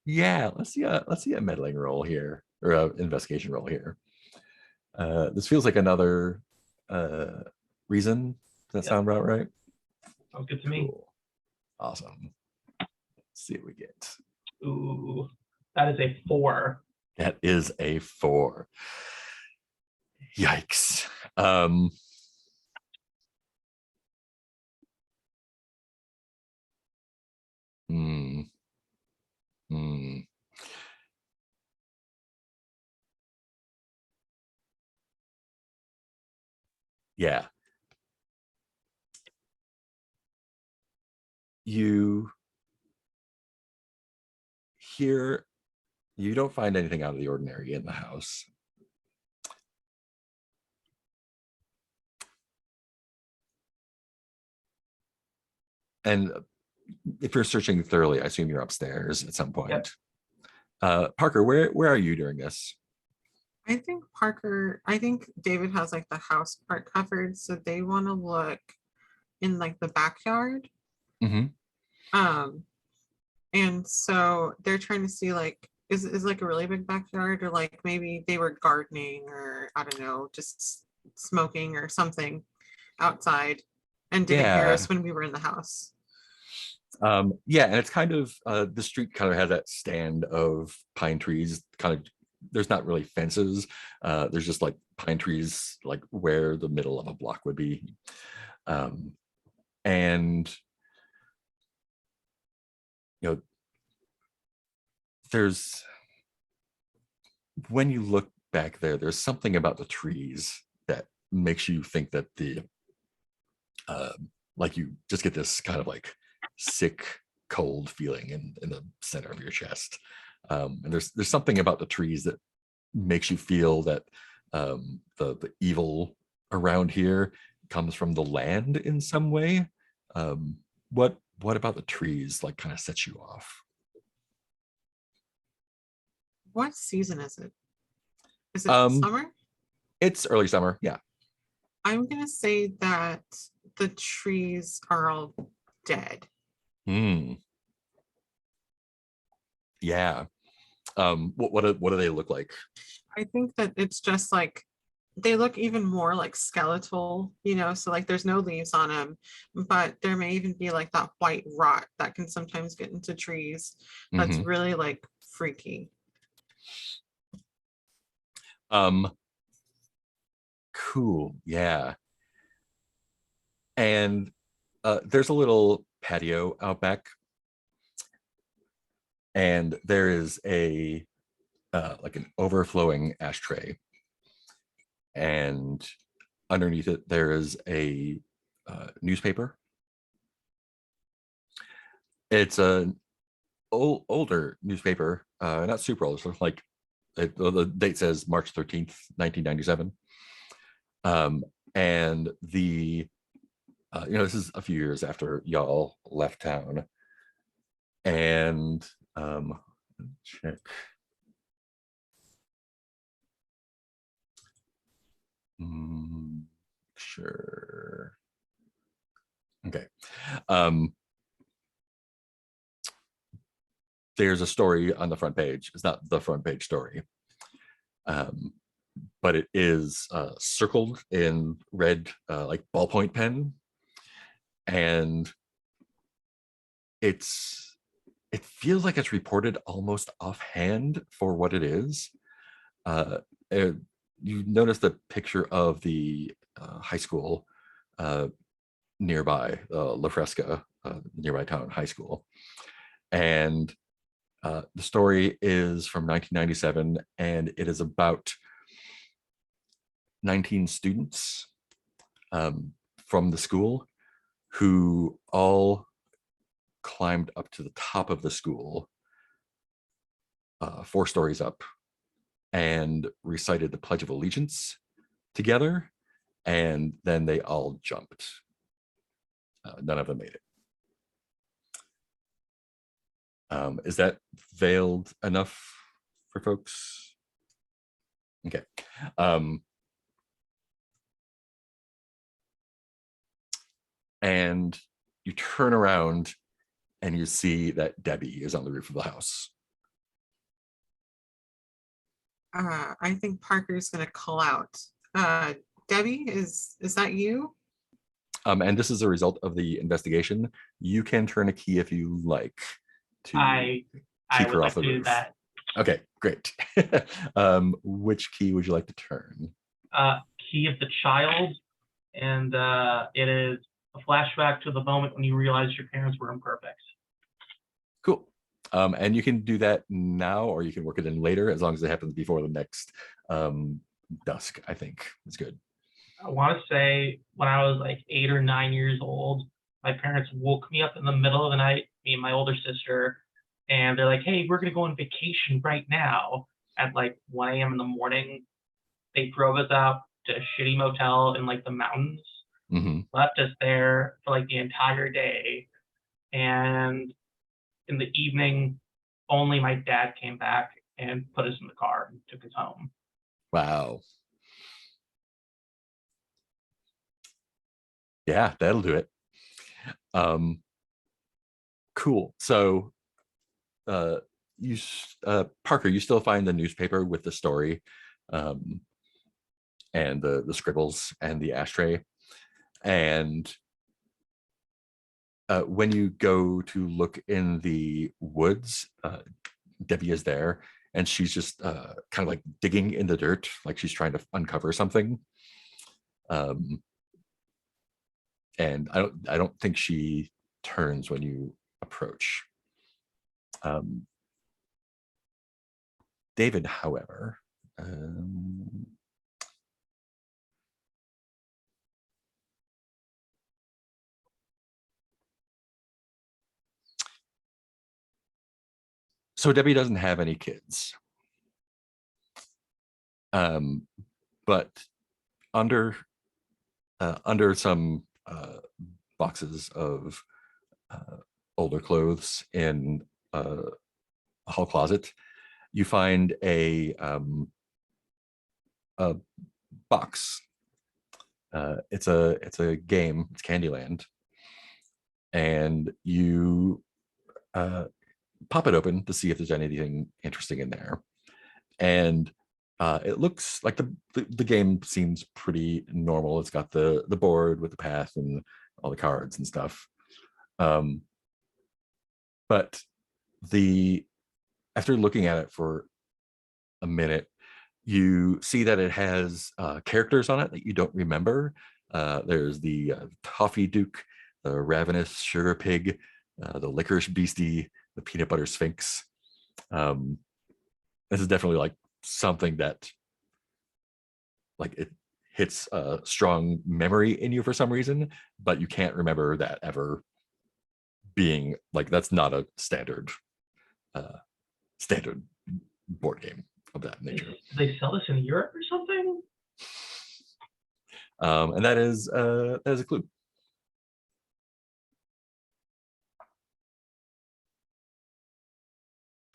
Yeah, let's see a meddling roll here, or a investigation roll here. This feels like another reason. Does that Yep. sound about right? Sounds good to me. Cool. Awesome. Let's see what we get. Ooh, that is a 4. That is a 4. Yikes. Hmm. Hmm. Yeah. You don't find anything out of the ordinary in the house. And if you're searching thoroughly, I assume you're upstairs at some point. Parker, where are you during this? I think David has like the house part covered, so they want to look in like the backyard. Mm-hmm. And so they're trying to see like, is like a really big backyard, or like maybe they were gardening, or I don't know, just smoking or something outside and didn't hear Yeah. us when we were in the house. Yeah, and it's kind of the street kind of has that stand of pine trees. Kind of, there's not really fences. There's just like pine trees, like where the middle of a block would be, and there's, when you look back there's something about the trees that makes you think that like you just get this kind of like sick, cold feeling in the center of your chest. And there's something about the trees that makes you feel that the evil around here comes from the land in some way. What about the trees like kind of sets you off? What season is it? Is it Um, summer? It's early summer. Yeah. I'm gonna say that the trees are all dead. Yeah. What do they look like? I think that it's just like they look even more like skeletal, so like there's no leaves on them, but there may even be like that white rot that can sometimes get into trees. That's Mhm. really like freaky. Cool. Yeah. And there's a little patio out back, and there is a like an overflowing ashtray, and underneath it there is a newspaper. It's an older newspaper, not super old, so like the date says March 13th, 1997. And the this is a few years after y'all left town. And check. Sure. Okay. There's a story on the front page. It's not the front page story, but it is circled in red, like ballpoint pen, and it's it feels like it's reported almost offhand for what it is. Uh, you notice the picture of the high school nearby, La Fresca, nearby town high school. And the story is from 1997, and it is about 19 students from the school who all climbed up to the top of the school, 4 stories up, and recited the Pledge of Allegiance together, and then they all jumped. None of them made it. Is that veiled enough for folks? Okay. And you turn around and you see that Debbie is on the roof of the house. I think Parker's gonna call out. Debbie, is that you? And this is a result of the investigation. You can turn a key if you like to I keep would her like off the to do roof. that. Okay, great. Which key would you like to turn? Key of the child, and it is a flashback to the moment when you realized your parents were imperfect. Cool. And you can do that now, or you can work it in later, as long as it happens before the next dusk, I think is good. I want to say when I was like 8 or 9 years old, my parents woke me up in the middle of the night, me and my older sister, and they're like, "Hey, we're gonna go on vacation right now." At like 1 a.m. in the morning, they drove us out to a shitty motel in like the mountains, left us there for like the entire day, and in the evening, only my dad came back and put us in the car and took us home. Wow. Yeah, that'll do it. Cool. So Parker, you still find the newspaper with the story and the scribbles and the ashtray. And when you go to look in the woods, Debbie is there, and she's just kind of like digging in the dirt, like she's trying to uncover something. And I don't think she turns when you approach. David, however, so Debbie doesn't have any kids, but under some boxes of older clothes in a hall closet, you find a box. It's a game. It's Candyland, and you pop it open to see if there's anything interesting in there. And it looks like the game seems pretty normal. It's got the board with the path and all the cards and stuff. But after looking at it for a minute, you see that it has characters on it that you don't remember. There's the Toffee Duke, the Ravenous Sugar Pig, the Licorice Beastie, the Peanut Butter Sphinx. This is definitely like something that like it hits a strong memory in you for some reason, but you can't remember that ever being like, that's not a standard board game of that nature. Do they sell this in Europe or something? And that is a clue.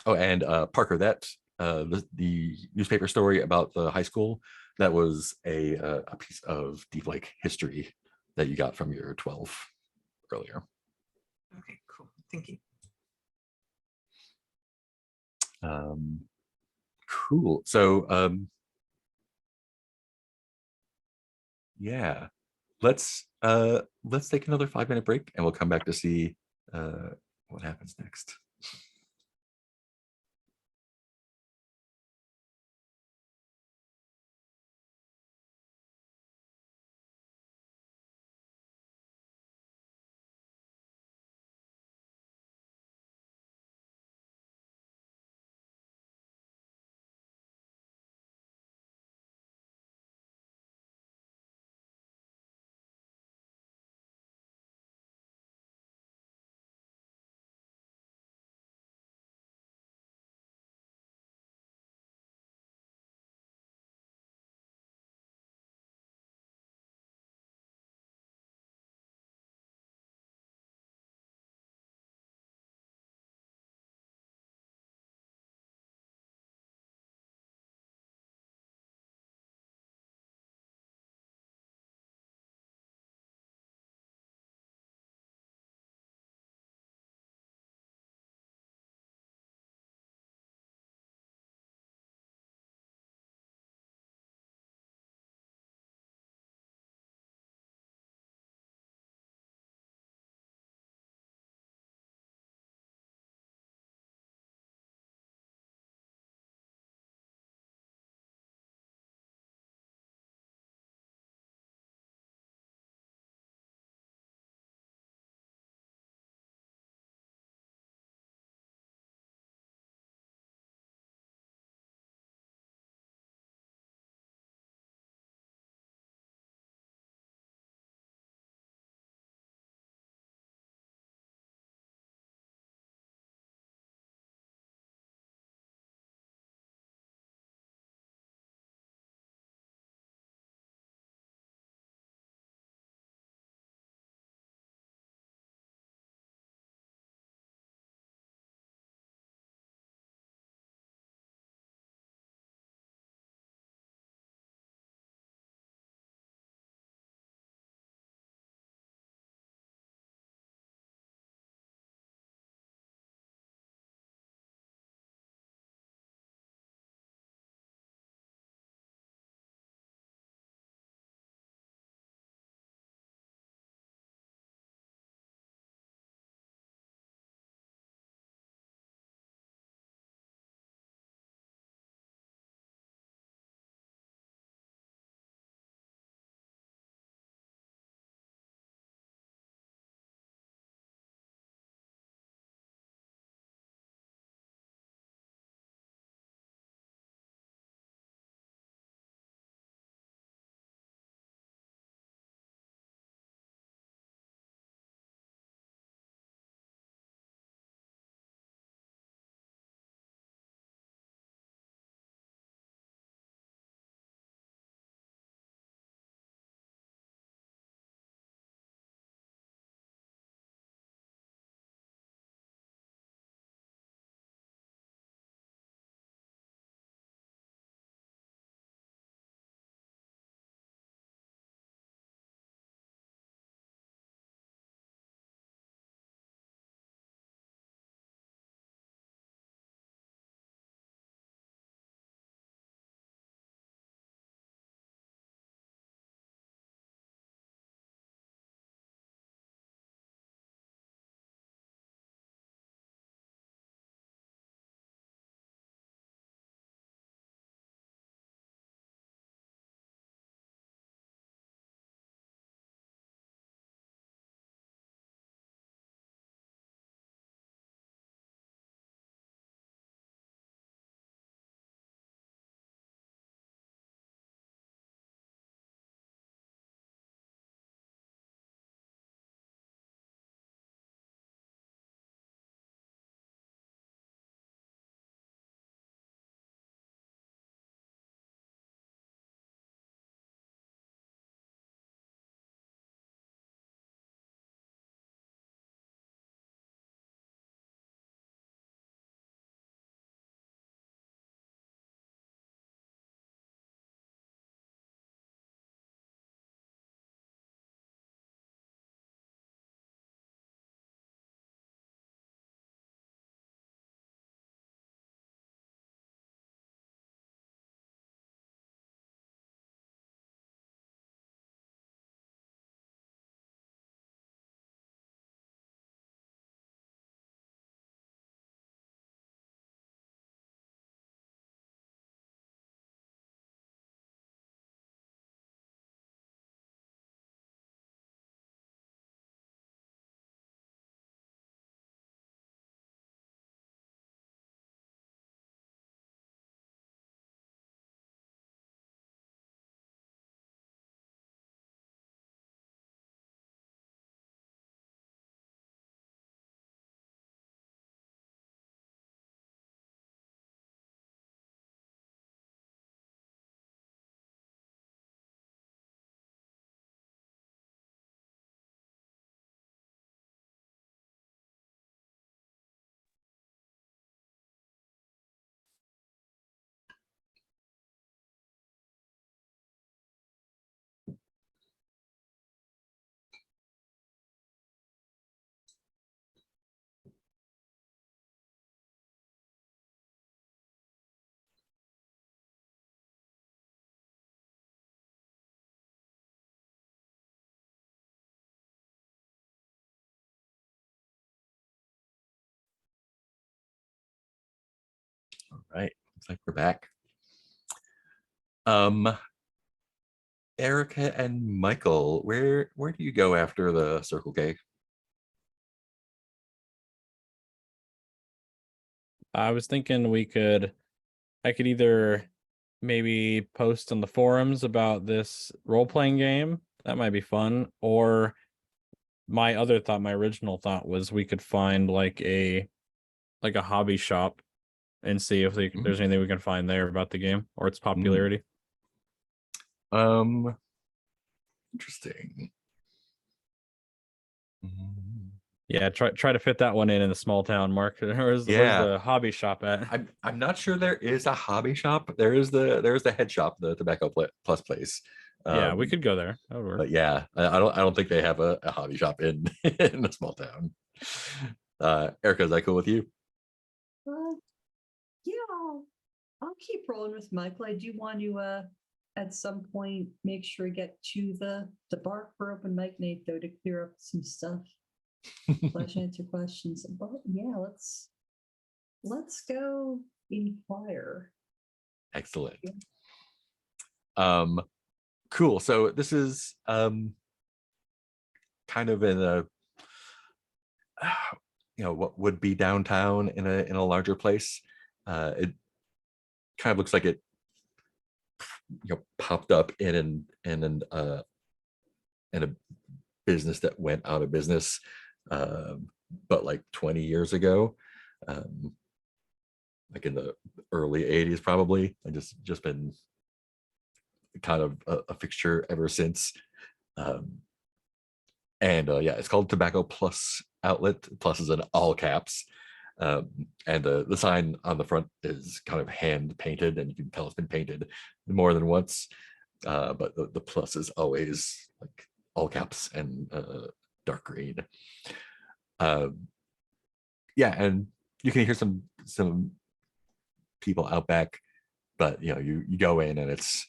Oh, and Parker, that the newspaper story about the high school, that was a piece of Deep Lake history that you got from your 12 earlier. Okay, cool. Thank you. Cool. So yeah, let's take another 5-minute break, and we'll come back to see what happens next. right. Looks like we're back. Erica and Michael, where do you go after the Circle K? I was thinking I could either maybe post on the forums about this role-playing game. That might be fun. Or my original thought was we could find like a hobby shop and see if there's anything we can find there about the game or its popularity. Interesting. Yeah, try to fit that one in the small town, Mark. Where's Yeah. the hobby shop at? I'm not sure there is a hobby shop. There's the head shop, the Tobacco Plus place. Yeah, we could go there. That would work. But yeah, I don't think they have a hobby shop in in a small town. Erica, is that cool with you? Yeah, I'll keep rolling with Michael. I do want to at some point make sure I get to the bar for open mic night though to clear up some stuff. Answer questions. But yeah, let's go inquire. Excellent. Cool. So this is kind of in a what would be downtown in a larger place. It kind of looks like it popped up in a business that went out of business, but like 20 years ago, like in the early 80s probably, and just been kind of a fixture ever since. And yeah, it's called Tobacco Plus Outlet. Plus is in all caps. And the sign on the front is kind of hand painted, and you can tell it's been painted more than once. But the plus is always like all caps and dark green. Yeah, and you can hear some people out back, but you go in and it's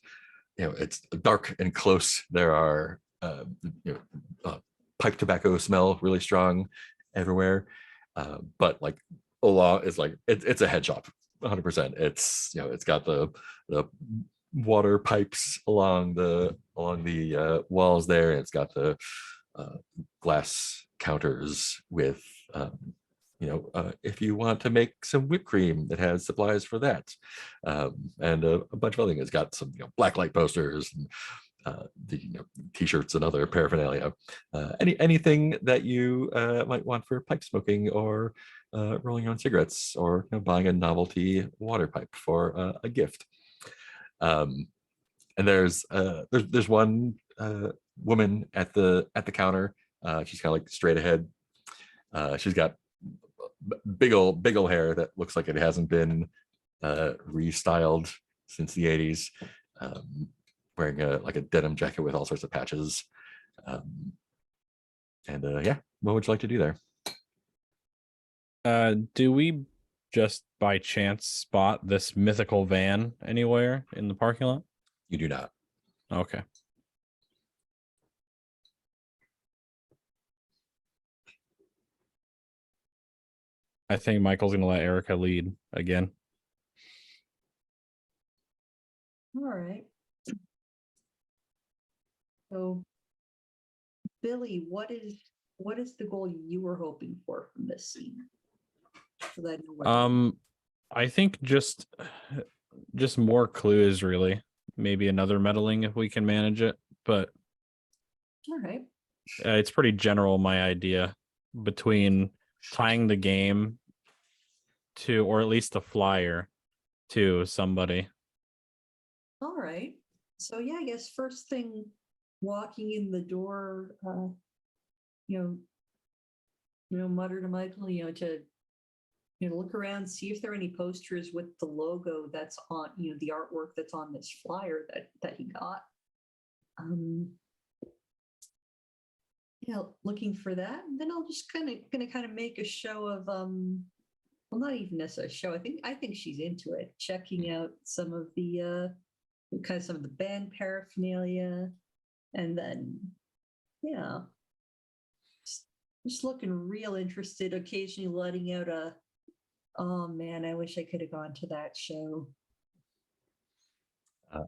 it's dark and close. There are pipe tobacco smell really strong everywhere, but like along it's like it's a head shop 100%. It's it's got the water pipes along the walls there, and it's got the glass counters with if you want to make some whipped cream, that has supplies for that, and a bunch of other things. It's got some blacklight posters and the t-shirts and other paraphernalia, anything that you might want for pipe smoking, or rolling your own cigarettes, or buying a novelty water pipe for a gift. And there's one woman at the counter. She's kind of like straight ahead. She's got big old hair that looks like it hasn't been restyled since the 80s. Wearing a denim jacket with all sorts of patches. And yeah, what would you like to do there? Do we just by chance spot this mythical van anywhere in the parking lot? You do not. Okay. I think Michael's gonna let Erica lead again. All right. So, Billy, what is the goal you were hoping for from this scene? So that I know what I think just more clues, really. Maybe another meddling if we can manage it, but all right. it's pretty general, my idea, between tying the game to, or at least the flyer to somebody. All right. So yeah, I guess first thing, walking in the door, mutter to Michael, to look around, see if there are any posters with the logo that's on, the artwork that's on this flyer that he got. Looking for that. And then I'll just gonna make a show of well, not even necessarily a show. I think she's into it, checking out some of the some of the band paraphernalia, and then just looking real interested, occasionally letting out a Oh man, I wish I could have gone to that show.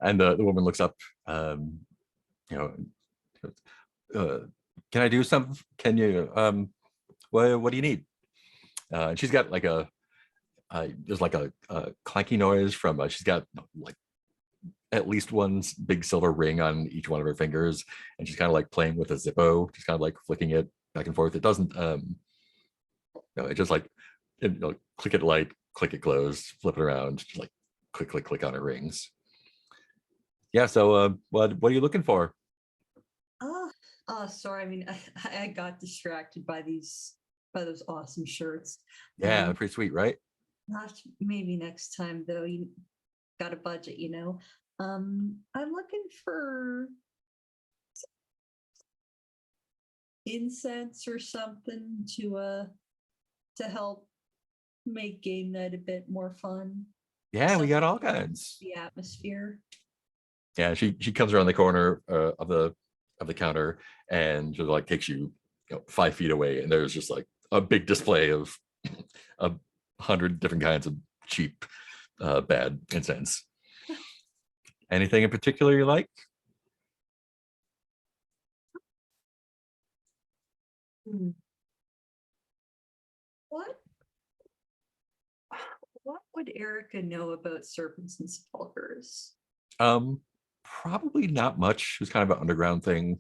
And the woman looks up, you know, can I do something? Can you, what do you need? And she's got like there's like a clanky noise from, she's got like at least one big silver ring on each one of her fingers. And she's kind of like playing with a Zippo, just kind of like flicking it back and forth. It doesn't, it just like, click it light, click it close, flip it around, just like click, click, click on her rings. Yeah. So what are you looking for? Sorry. I mean, I got distracted by those awesome shirts. Yeah, pretty sweet, right? Maybe next time though. You got a budget, you know. I'm looking for incense or something to help make game night a bit more fun. Yeah, we got all Something to kinds. The atmosphere. Yeah, she comes around the corner of the counter and just like takes you, 5 feet away, and there's just like a big display of 100 different kinds of cheap, bad incense. Anything in particular you like? Hmm. What would Erica know about serpents and sepulchres? Probably not much. It was kind of an underground thing,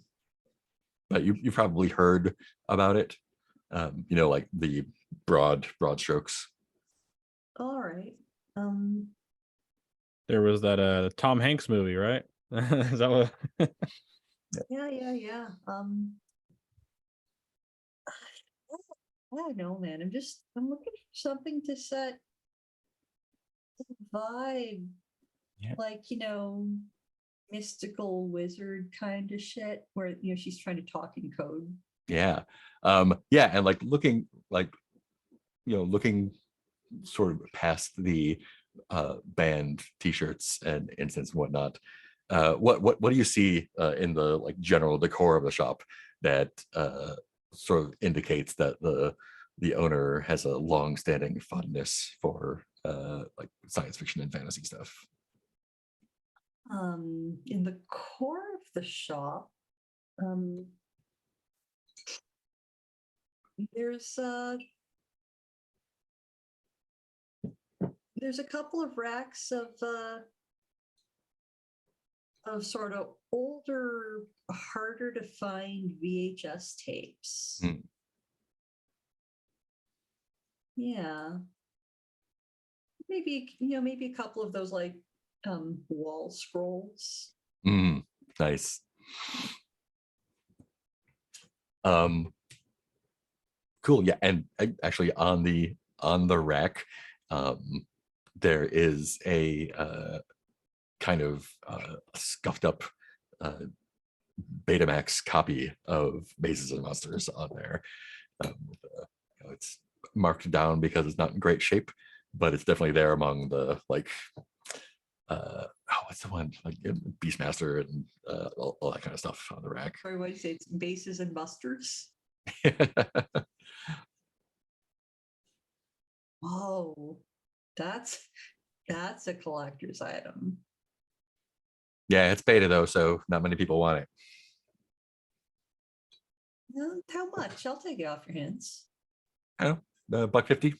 but you probably heard about it. Like the broad strokes. All right. There was that Tom Hanks movie, right? Is that what? Yeah. I don't know, man. I'm looking for something to set the vibe, Yeah. like, mystical wizard kind of shit where, she's trying to talk in code. Yeah. And like looking looking sort of past the band t-shirts and incense and whatnot. What do you see in the like general decor of the shop that sort of indicates that the owner has a long-standing fondness for like science fiction and fantasy stuff? In the core of the shop, there's a couple of racks of sort of older, harder to find VHS tapes. Mm. Yeah. Maybe a couple of those like wall scrolls. Nice. Cool. Yeah, and actually on the rack, there is a kind of scuffed up Betamax copy of Mazes and Monsters on there. It's marked down because it's not in great shape, but it's definitely there among the like what's the one like Beastmaster and all that kind of stuff on the rack. Sorry, what do you say? It's Bases and Busters. Oh, that's a collector's item. Yeah, it's beta though, so not many people want it. How much? I'll take it off your hands. I don't know, $1.50.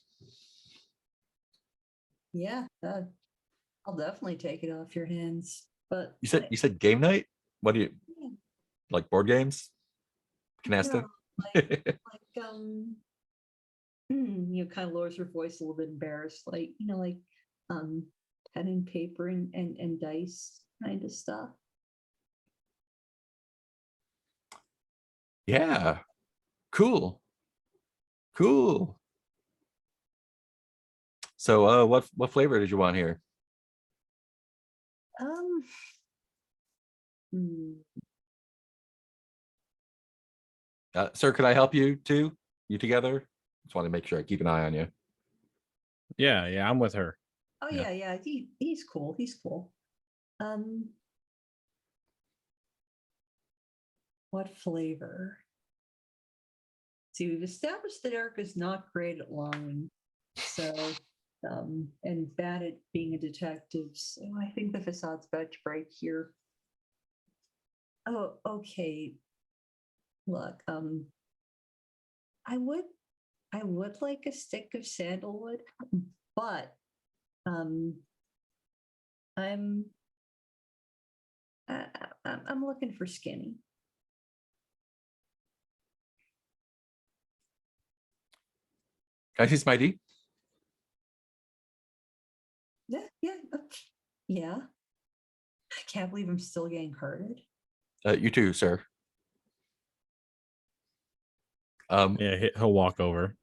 Yeah, I'll definitely take it off your hands. But You said game night? What do you Yeah. like, board games? Canasta? Kind of lowers her voice a little bit embarrassed, like pen and paper and dice kind of stuff. Yeah. Cool. So what flavor did you want here? Hmm. Sir, could I help you too? You together? Just want to make sure I keep an eye on you. Yeah, I'm with her. Oh Yeah. yeah. He's cool. He's cool. What flavor? See, we've established that Erica's not great at lying, so and bad at being a detective. So I think the facade's about to break here. Oh, okay. Look, I would like a stick of sandalwood, but I'm I'm looking for skinny. Can I see some ID? Yeah. I can't believe I'm still getting carded. You too, sir. Yeah, he'll walk over.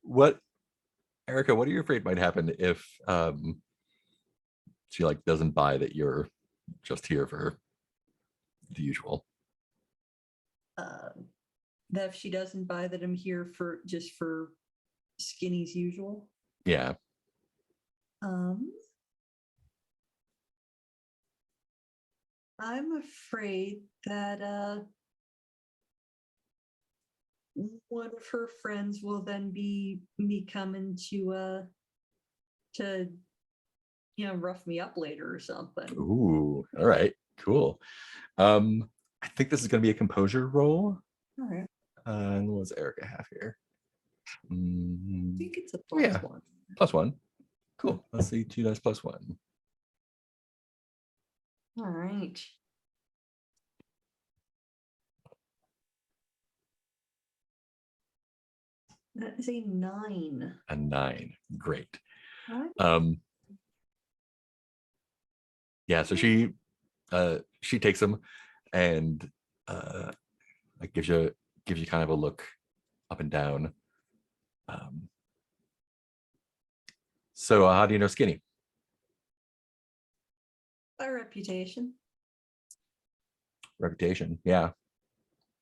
What, Erica, what are you afraid might happen if she like doesn't buy that you're just here for the usual? That if she doesn't buy that I'm here for just for skinny's usual. Yeah. I'm afraid that one of her friends will then be me coming to rough me up later or something. Ooh, all right, cool. I think this is gonna be a composure roll. All right. And what does Erica have here? I think it's a yeah. +1. +1. Cool. Let's see, 2 dice +1. All right. That is a 9. A 9. Great. All right. Yeah, so she takes them and like gives you kind of a look up and down. So how do you know Skinny? By reputation. Reputation, yeah.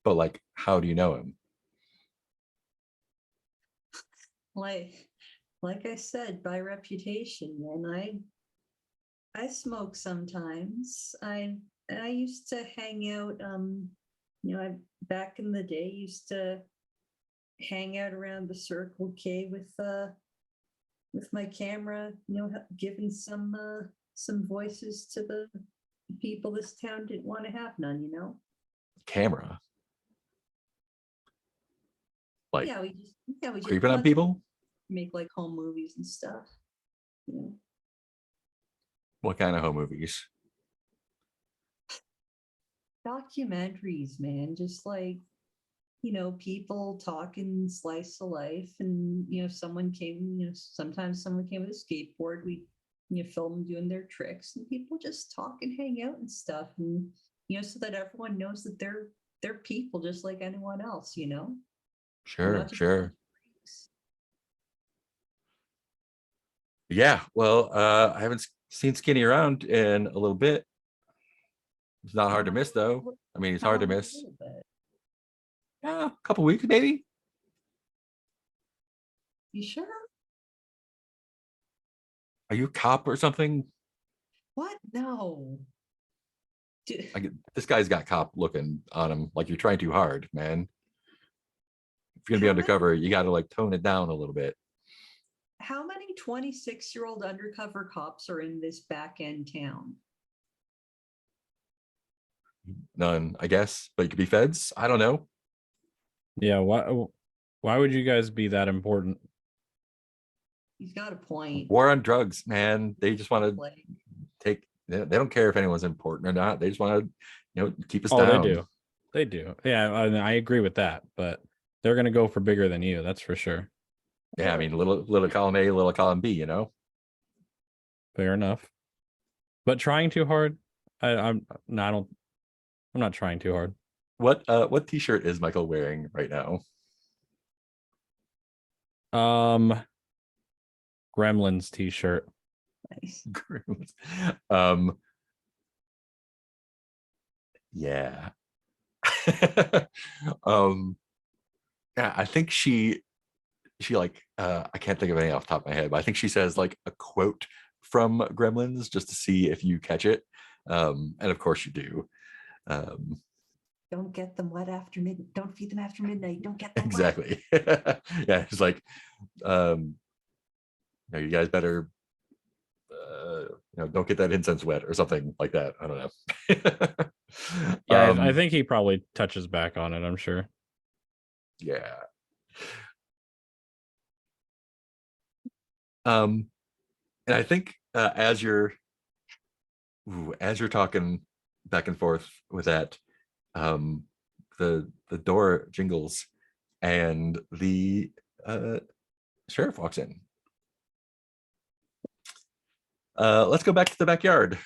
But like, how do you know him? Like I said, by reputation, and I smoke sometimes. I used to hang out. I back in the day used to hang out around the Circle K with my camera. Giving some voices to the people this town didn't want to have none. Camera? Like Yeah, we just creeping on people? make like home movies and stuff. What kind of home movies? Documentaries, man, just like people talking slice of life, and someone came, sometimes someone came with a skateboard, we film them doing their tricks, and people just talk and hang out and stuff, and so that everyone knows that they're people just like anyone else. Sure, Not just sure. Yeah, well, I haven't seen Skinny around in a little bit. It's not hard to miss, though. I mean, it's hard to a miss. little bit. Yeah, a couple weeks, maybe. You sure? Are you a cop or something? What? No. Dude, This guy's got cop looking on him. Like, you're trying too hard, man. If you're gonna be How many- undercover, you got to like tone it down a little bit. how many 26-year-old undercover cops are in this back end town? None, I guess, but you could be feds. I don't know. Yeah, why would you guys be that important? He's got a point. War on drugs, man. They just want to Like, take. They don't care if anyone's important or not. They just want to, keep us Oh, down. they do. They do. Yeah, I agree with that, but they're gonna go for bigger than you, that's for sure. Yeah, I mean, little column A, little column B. Fair enough. But trying too hard, I'm not trying too hard. What T-shirt is Michael wearing right now? Gremlins t-shirt. nice. Yeah. Yeah, I think she like I can't think of any off the top of my head, but I think she says like a quote from Gremlins just to see if you catch it. And of course you do. Don't get them wet after midnight. Don't feed them after midnight. Don't get them wet. Exactly. Yeah, it's like you guys better, don't get that incense wet or something like that. I don't know. Yeah, I think he probably touches back on it, I'm sure. Yeah. And I think as you're talking back and forth with that, the door jingles and the sheriff walks in. Let's go back to the backyard.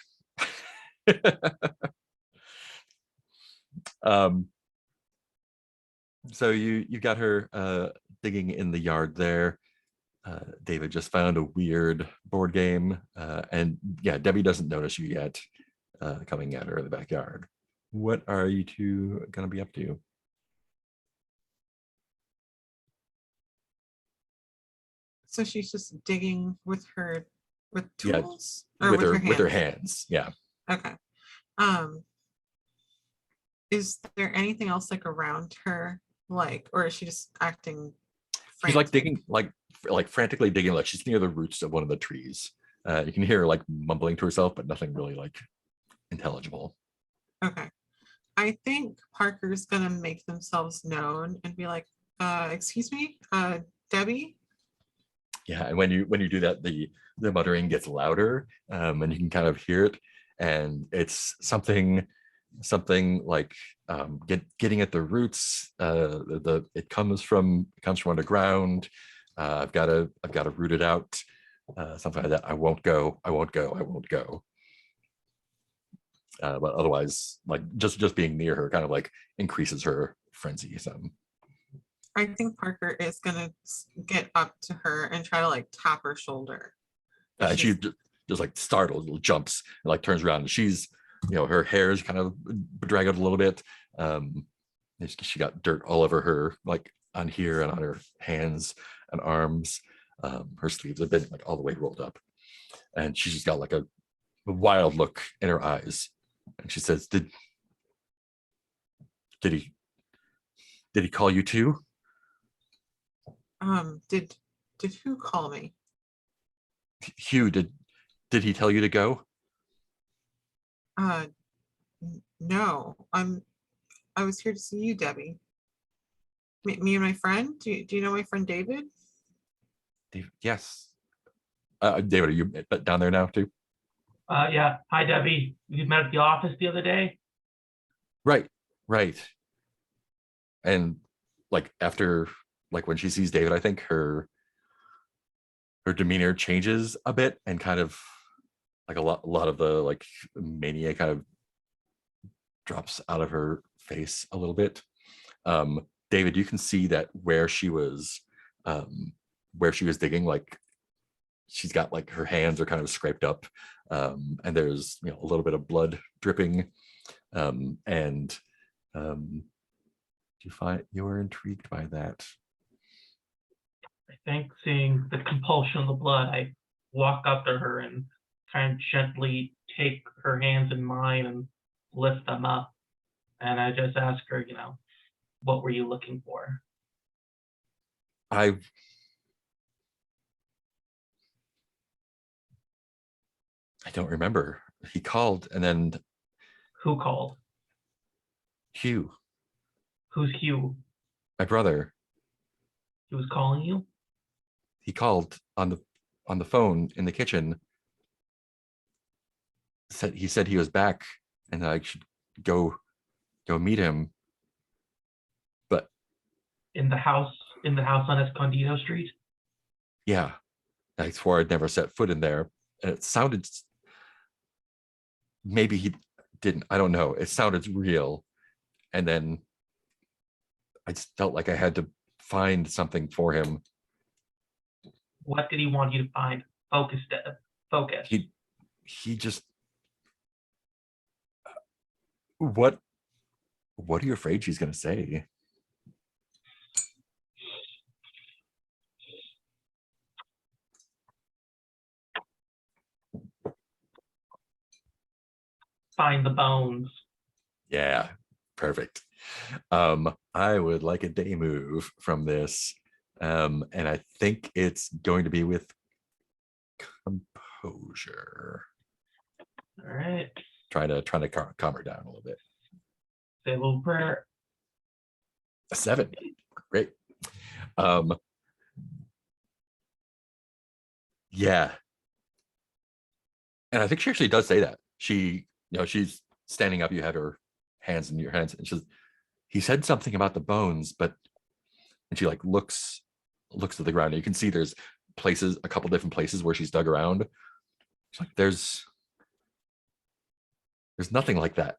So you got her digging in the yard there. David just found a weird board game, and yeah, Debbie doesn't notice you yet coming at her in the backyard. What are you two gonna be up to? So she's just digging with Yeah, tools or with her hands? hands. Yeah. Okay. Is there anything else like around her, like, or is she just acting? She's like frantic? digging, like frantically digging, like she's near the roots of one of the trees. You can hear her like mumbling to herself, but nothing really like intelligible. Okay. I think Parker's gonna make themselves known and be like, excuse me, Debbie? Yeah, and when you do that, the muttering gets louder, and you can kind of hear it, and it's something like getting at the roots. It comes from underground. I've got to root it out. Something like that. I won't go. But otherwise, like just being near her kind of like increases her frenzy some. I think Parker is gonna get up to her and try to like tap her shoulder. And she just like startled, jumps, and like turns around. And she's, her hair is kind of bedraggled a little bit. She got dirt all over her, like on here and on her hands and arms. Her sleeves have been like all the way rolled up, and she's just got like a wild look in her eyes. And she says, "Did he call you too?" Did who call me? Hugh, did he tell you to go? No, I was here to see you, Debbie. Me and my friend. Do you know my friend David? Yes. David, are you down there now too? Yeah. Hi, Debbie. You met at the office the other day? Right. And like after, like when she sees David, I think her demeanor changes a bit, and kind of like a lot of the like mania kind of drops out of her face a little bit. David, you can see that where she was digging, like she's got like her hands are kind of scraped up, and there's a little bit of blood dripping, and you were intrigued by that. I think seeing the compulsion of the blood, I walk up to her and kind of gently take her hands in mine and lift them up. And I just ask her, what were you looking for? I don't remember. He called, and then Who called? Hugh, Who's Hugh? my brother, He was calling you? he called on the phone in the kitchen. He said he was back and I should go meet him. But In the house on Escondido Street? yeah, I swore I'd never set foot in there. And it sounded, maybe he didn't, I don't know. It sounded real. And then I just felt like I had to find something for him. What did he want you to find? Focus. He just, what are you afraid she's gonna say? Find the bones. Yeah, perfect. I would like a day move from this. And I think it's going to be with Composure. All right. Trying to calm her down a little bit. Say a little prayer. A 7. Great. Yeah. And I think she actually does say that. She, she's standing up, you had her hands in your hands, and she's, he said something about the bones, but, and she like looks at the ground, and you can see there's places, a couple different places where she's dug around. She's like, there's nothing like that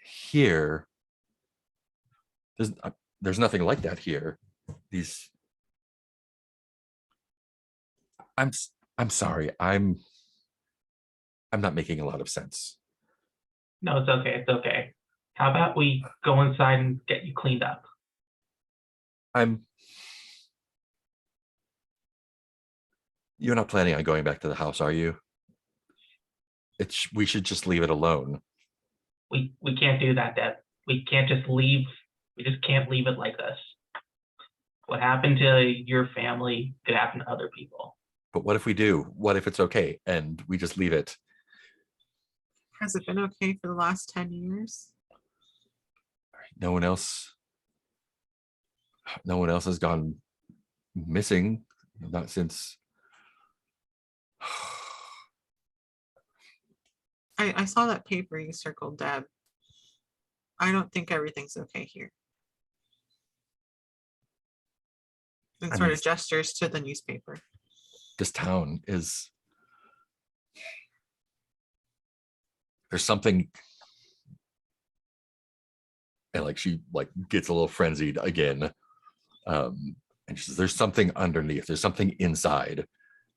here. There's nothing like that here. I'm sorry. I'm not making a lot of sense. No, it's okay. It's okay. How about we go inside and get you cleaned up? You're not planning on going back to the house, are you? We should just leave it alone. We can't do that, Deb. We can't just leave. We just can't leave it like this. What happened to your family could happen to other people. But what if we do? What if it's okay and we just leave it? Has it been okay for the last 10 years? No one else has gone missing, not since. I saw that paper you circled, Deb. I don't think everything's okay here. And I sort mean, of gestures to the newspaper. This town is, there's something, and like she like gets a little frenzied again, and she says there's something underneath, there's something inside,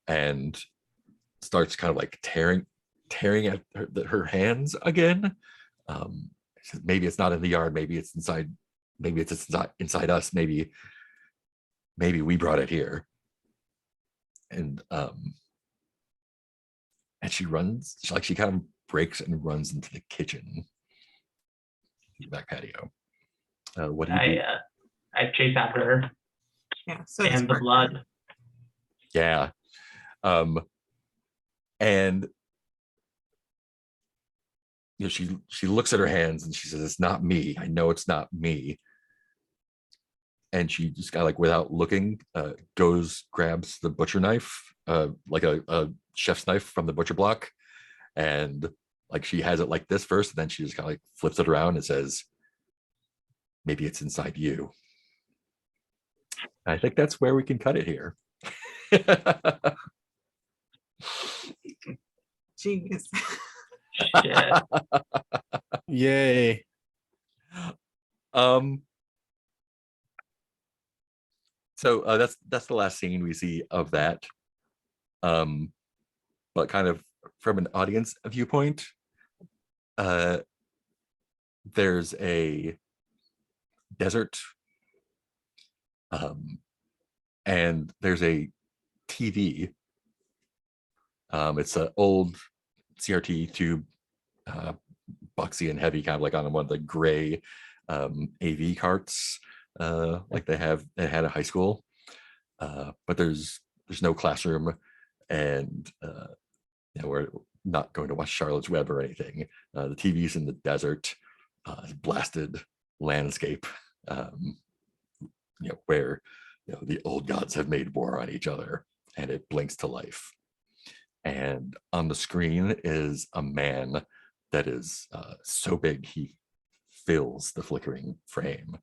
and starts kind of like tearing at her hands again. She says, maybe it's not in the yard, maybe it's inside, maybe it's inside us, maybe we brought it here. And she runs, she kind of breaks and runs into the kitchen, back patio. What do you do? I chase after her. Yeah. So does And the Parker. blood. Yeah. And she looks at her hands and she says, it's not me. I know it's not me. And she just kind of like, without looking, grabs the butcher knife, like a chef's knife from the butcher block. And like, she has it like this first, and then she just kind of like flips it around and says, maybe it's inside you. I think that's where we can cut it here. Jeez. Shit. Yay. So that's the last scene we see of that. But kind of from an audience viewpoint, there's a desert, and there's a TV. It's an old CRT tube, boxy and heavy, kind of like on one of the gray AV carts, like they had at high school. But there's no classroom, and we're not going to watch Charlotte's Web or anything. The TV's in the desert, blasted landscape, where the old gods have made war on each other, and it blinks to life. And on the screen is a man that is so big he fills the flickering frame.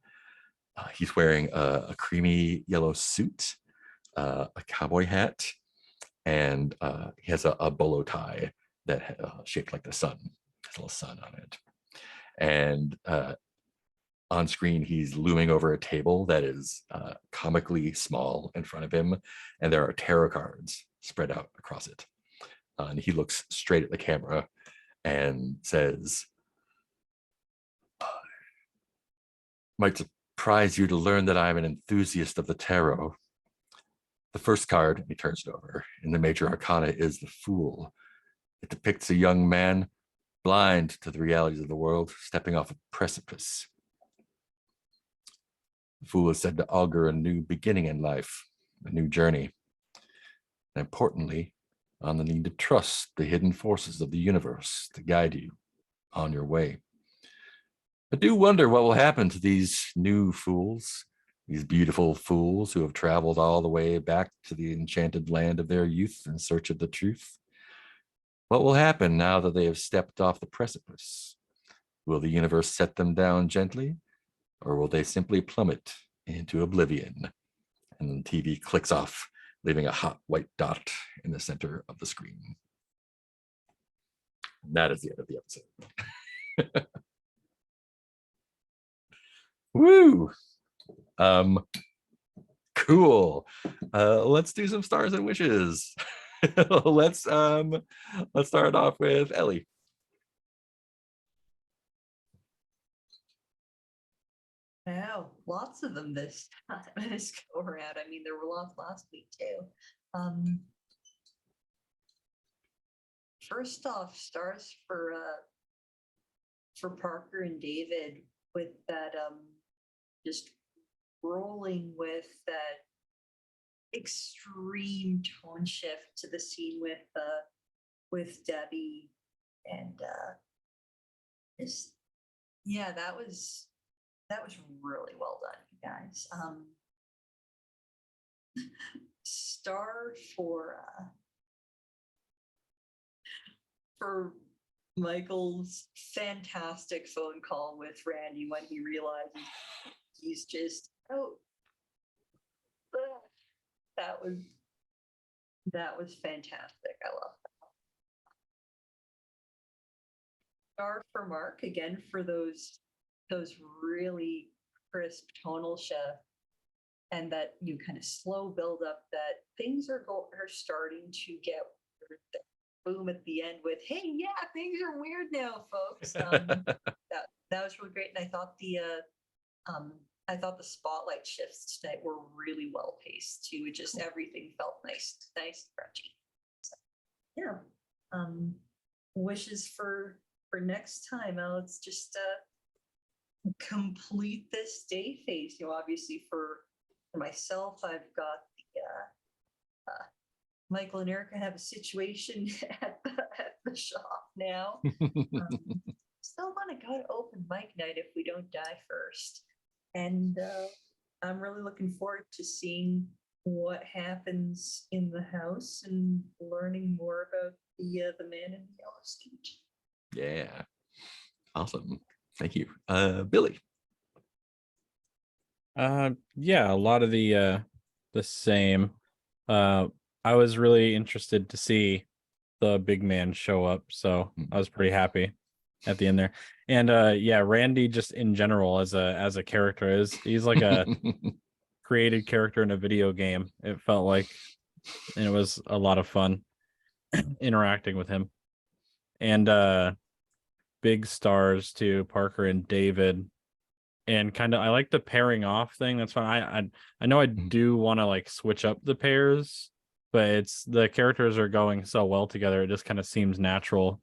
He's wearing a creamy yellow suit, a cowboy hat, and he has a bolo tie that shaped like the sun. Has a little sun on it. And on screen, he's looming over a table that is comically small in front of him, and there are tarot cards spread out across it. And he looks straight at the camera and says, might surprise you to learn that I'm an enthusiast of the tarot. The first card, he turns it over, in the major arcana is the Fool. It depicts a young man blind to the realities of the world, stepping off a precipice. The Fool is said to augur a new beginning in life, a new journey. And importantly, on the need to trust the hidden forces of the universe to guide you on your way. I do wonder what will happen to these new fools, these beautiful fools who have traveled all the way back to the enchanted land of their youth in search of the truth. What will happen now that they have stepped off the precipice? Will the universe set them down gently, or will they simply plummet into oblivion? And the TV clicks off, leaving a hot white dot in the center of the screen. And that is the end of the episode. Woo! Cool. Let's do some stars and wishes. let's start off with Ellie. Wow, lots of them this time, this go around. I mean, there were lots last week too. First off, stars for Parker and David with that just rolling with that extreme tone shift to the scene with Debbie and just yeah, that was really well done, you guys. Star for Michael's fantastic phone call with Randy when he realizes he's just that was fantastic. I love that. Star for Mark again for those really crisp tonal shifts and that you kind of slow build up that things are starting to get weird. Boom at the end with, hey, yeah, things are weird now, folks. That was really great. And I thought the spotlight shifts tonight were really well paced too. It just everything felt nice, crunchy. So, yeah. Wishes for next time. Let's just complete this day phase. You know, obviously for myself, I've got the Michael and Erica have a situation at the shop now. Still want to go to open mic night if we don't die first. And I'm really looking forward to seeing what happens in the house and learning more about the man in the yellow suit. Yeah. Awesome. Thank you. Billy. Yeah, a lot of the same. I was really interested to see the big man show up, so I was pretty happy at the end there. And yeah, Randy just in general as a character he's like a created character in a video game. It felt like, and it was a lot of fun interacting with him. And big stars to Parker and David. And kind of I like the pairing off thing. That's fine. I know I do want to like switch up the pairs, but it's the characters are going so well together. It just kind of seems natural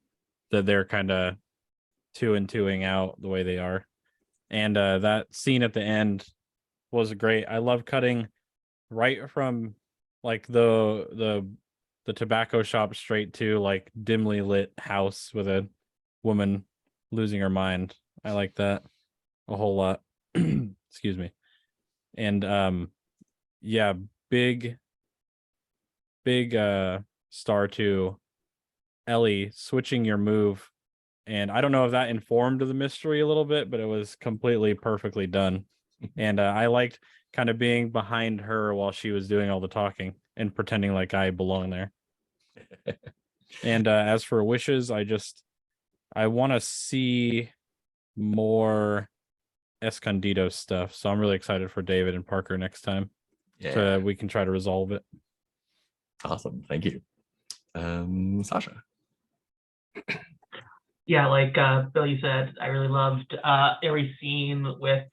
that they're kind of two and twoing out the way they are. And that scene at the end was great. I love cutting right from like the tobacco shop straight to like dimly lit house with a woman losing her mind. I like that a whole lot. Excuse me. And yeah, big star to Ellie switching your move. And I don't know if that informed the mystery a little bit, but it was completely perfectly done. And I liked kind of being behind her while she was doing all the talking and pretending like I belong there. And as for wishes, I want to see more Escondido stuff. So I'm really excited for David and Parker next time. Yeah. So we can try to resolve it. Awesome. Thank you. Sasha. Yeah, like Billy said, I really loved every scene with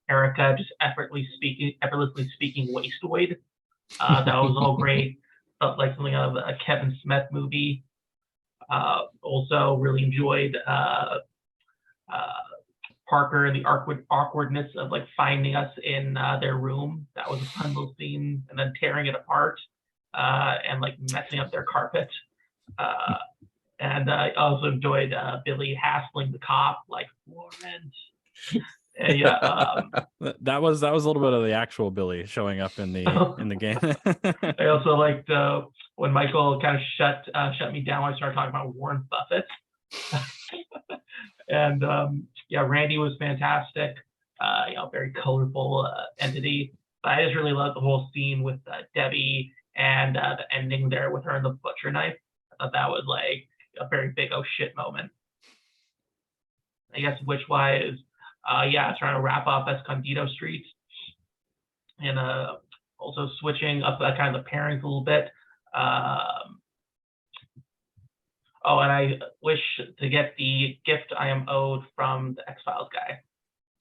Erica just effortlessly speaking wasteoid. That was all great. Felt like something out of a Kevin Smith movie. Also really enjoyed Parker and the awkwardness of like finding us in their room. That was a fun little scene, and then tearing it apart. and like messing up their carpet. And I also enjoyed Billy hassling the cop, like Warren. And yeah, That was a little bit of the actual Billy showing up in the game. I also liked when Michael kind of shut me down when I started talking about Warren Buffett. And yeah, Randy was fantastic. Very colorful entity. But I just really loved the whole scene with Debbie and the ending there with her and the butcher knife. I thought that was like a very big oh shit moment. I guess Witchwise, trying to wrap up Escondido Street and also switching up kind of the pairings a little bit. And I wish to get the gift I am owed from the X-Files guy.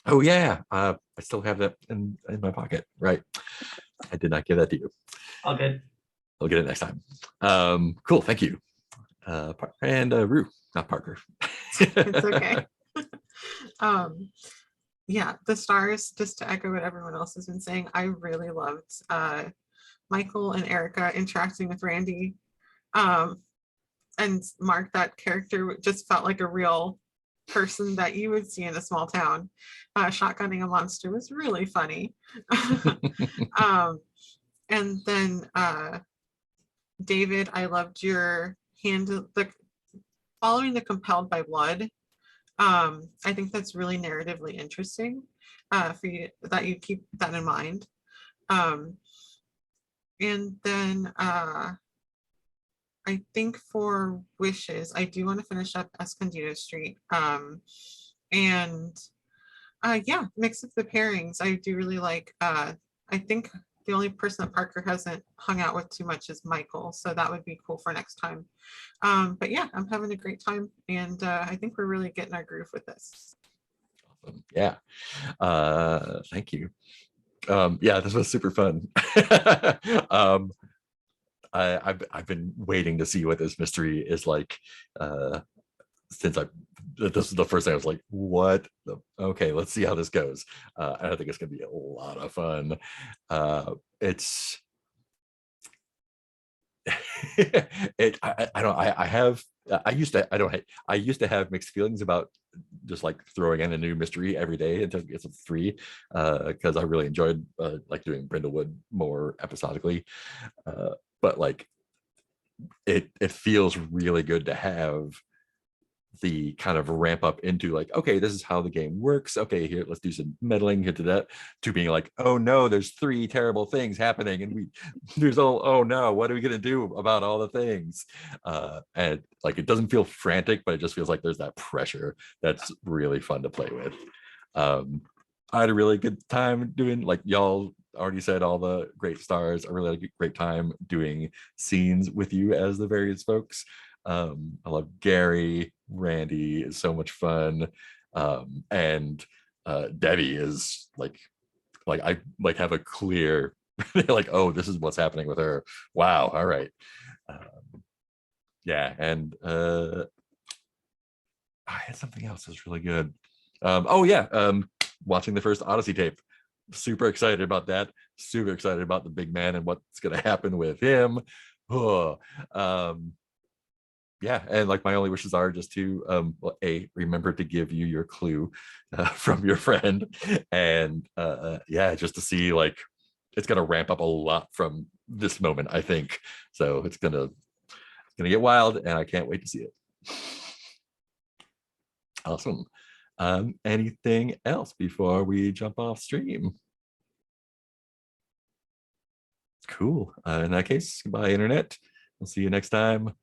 Oh yeah, I still have that in my pocket. Right, I did not give that to you. All good. I'll get it next time. Cool, thank you. And Rue, not Parker. It's okay. Yeah, the stars, just to echo what everyone else has been saying, I really loved Michael and Erica interacting with Randy. And Mark, that character just felt like a real person that you would see in a small town. Shotgunning a monster was really funny. And then David, I loved your following the compelled by blood. I think that's really narratively interesting for you, that you keep that in mind. And then I think for wishes, I do want to finish up Escondido Street. Mix up the pairings. I do really like, I think the only person that Parker hasn't hung out with too much is Michael. So that would be cool for next time. But yeah, I'm having a great time. And I think we're really getting our groove with this. Awesome. Yeah. Thank you. Yeah, this was super fun. I've been waiting to see what this mystery is like since this is the first time I was like, what? Okay, let's see how this goes. And I think it's gonna be a lot of fun. I used to have mixed feelings about just like throwing in a new mystery every day until it's free, because I really enjoyed like doing Brindlewood more episodically. But like it feels really good to have the kind of ramp up into like, okay, this is how the game works. Okay, here, let's do some meddling into that, to being like, oh no, there's 3 terrible things happening, and oh no, what are we gonna do about all the things? And like, it doesn't feel frantic, but it just feels like there's that pressure that's really fun to play with. I had a really good time doing, like y'all already said, all the great stars. I really had a great time doing scenes with you as the various folks. I love Gary. Randy is so much fun. And Debbie is like I like have a clear like, oh, this is what's happening with her. Wow. All right. Yeah. And I had something else that's really good. Watching the first Odyssey tape. Super excited about that. Super excited about the big man and what's going to happen with him. Yeah, and like my only wishes are just to remember to give you your clue from your friend, and just to see, like, it's gonna ramp up a lot from this moment, I think. So it's gonna get wild, and I can't wait to see it. Awesome. Anything else before we jump off stream? Cool. In that case, goodbye, internet. We'll see you next time.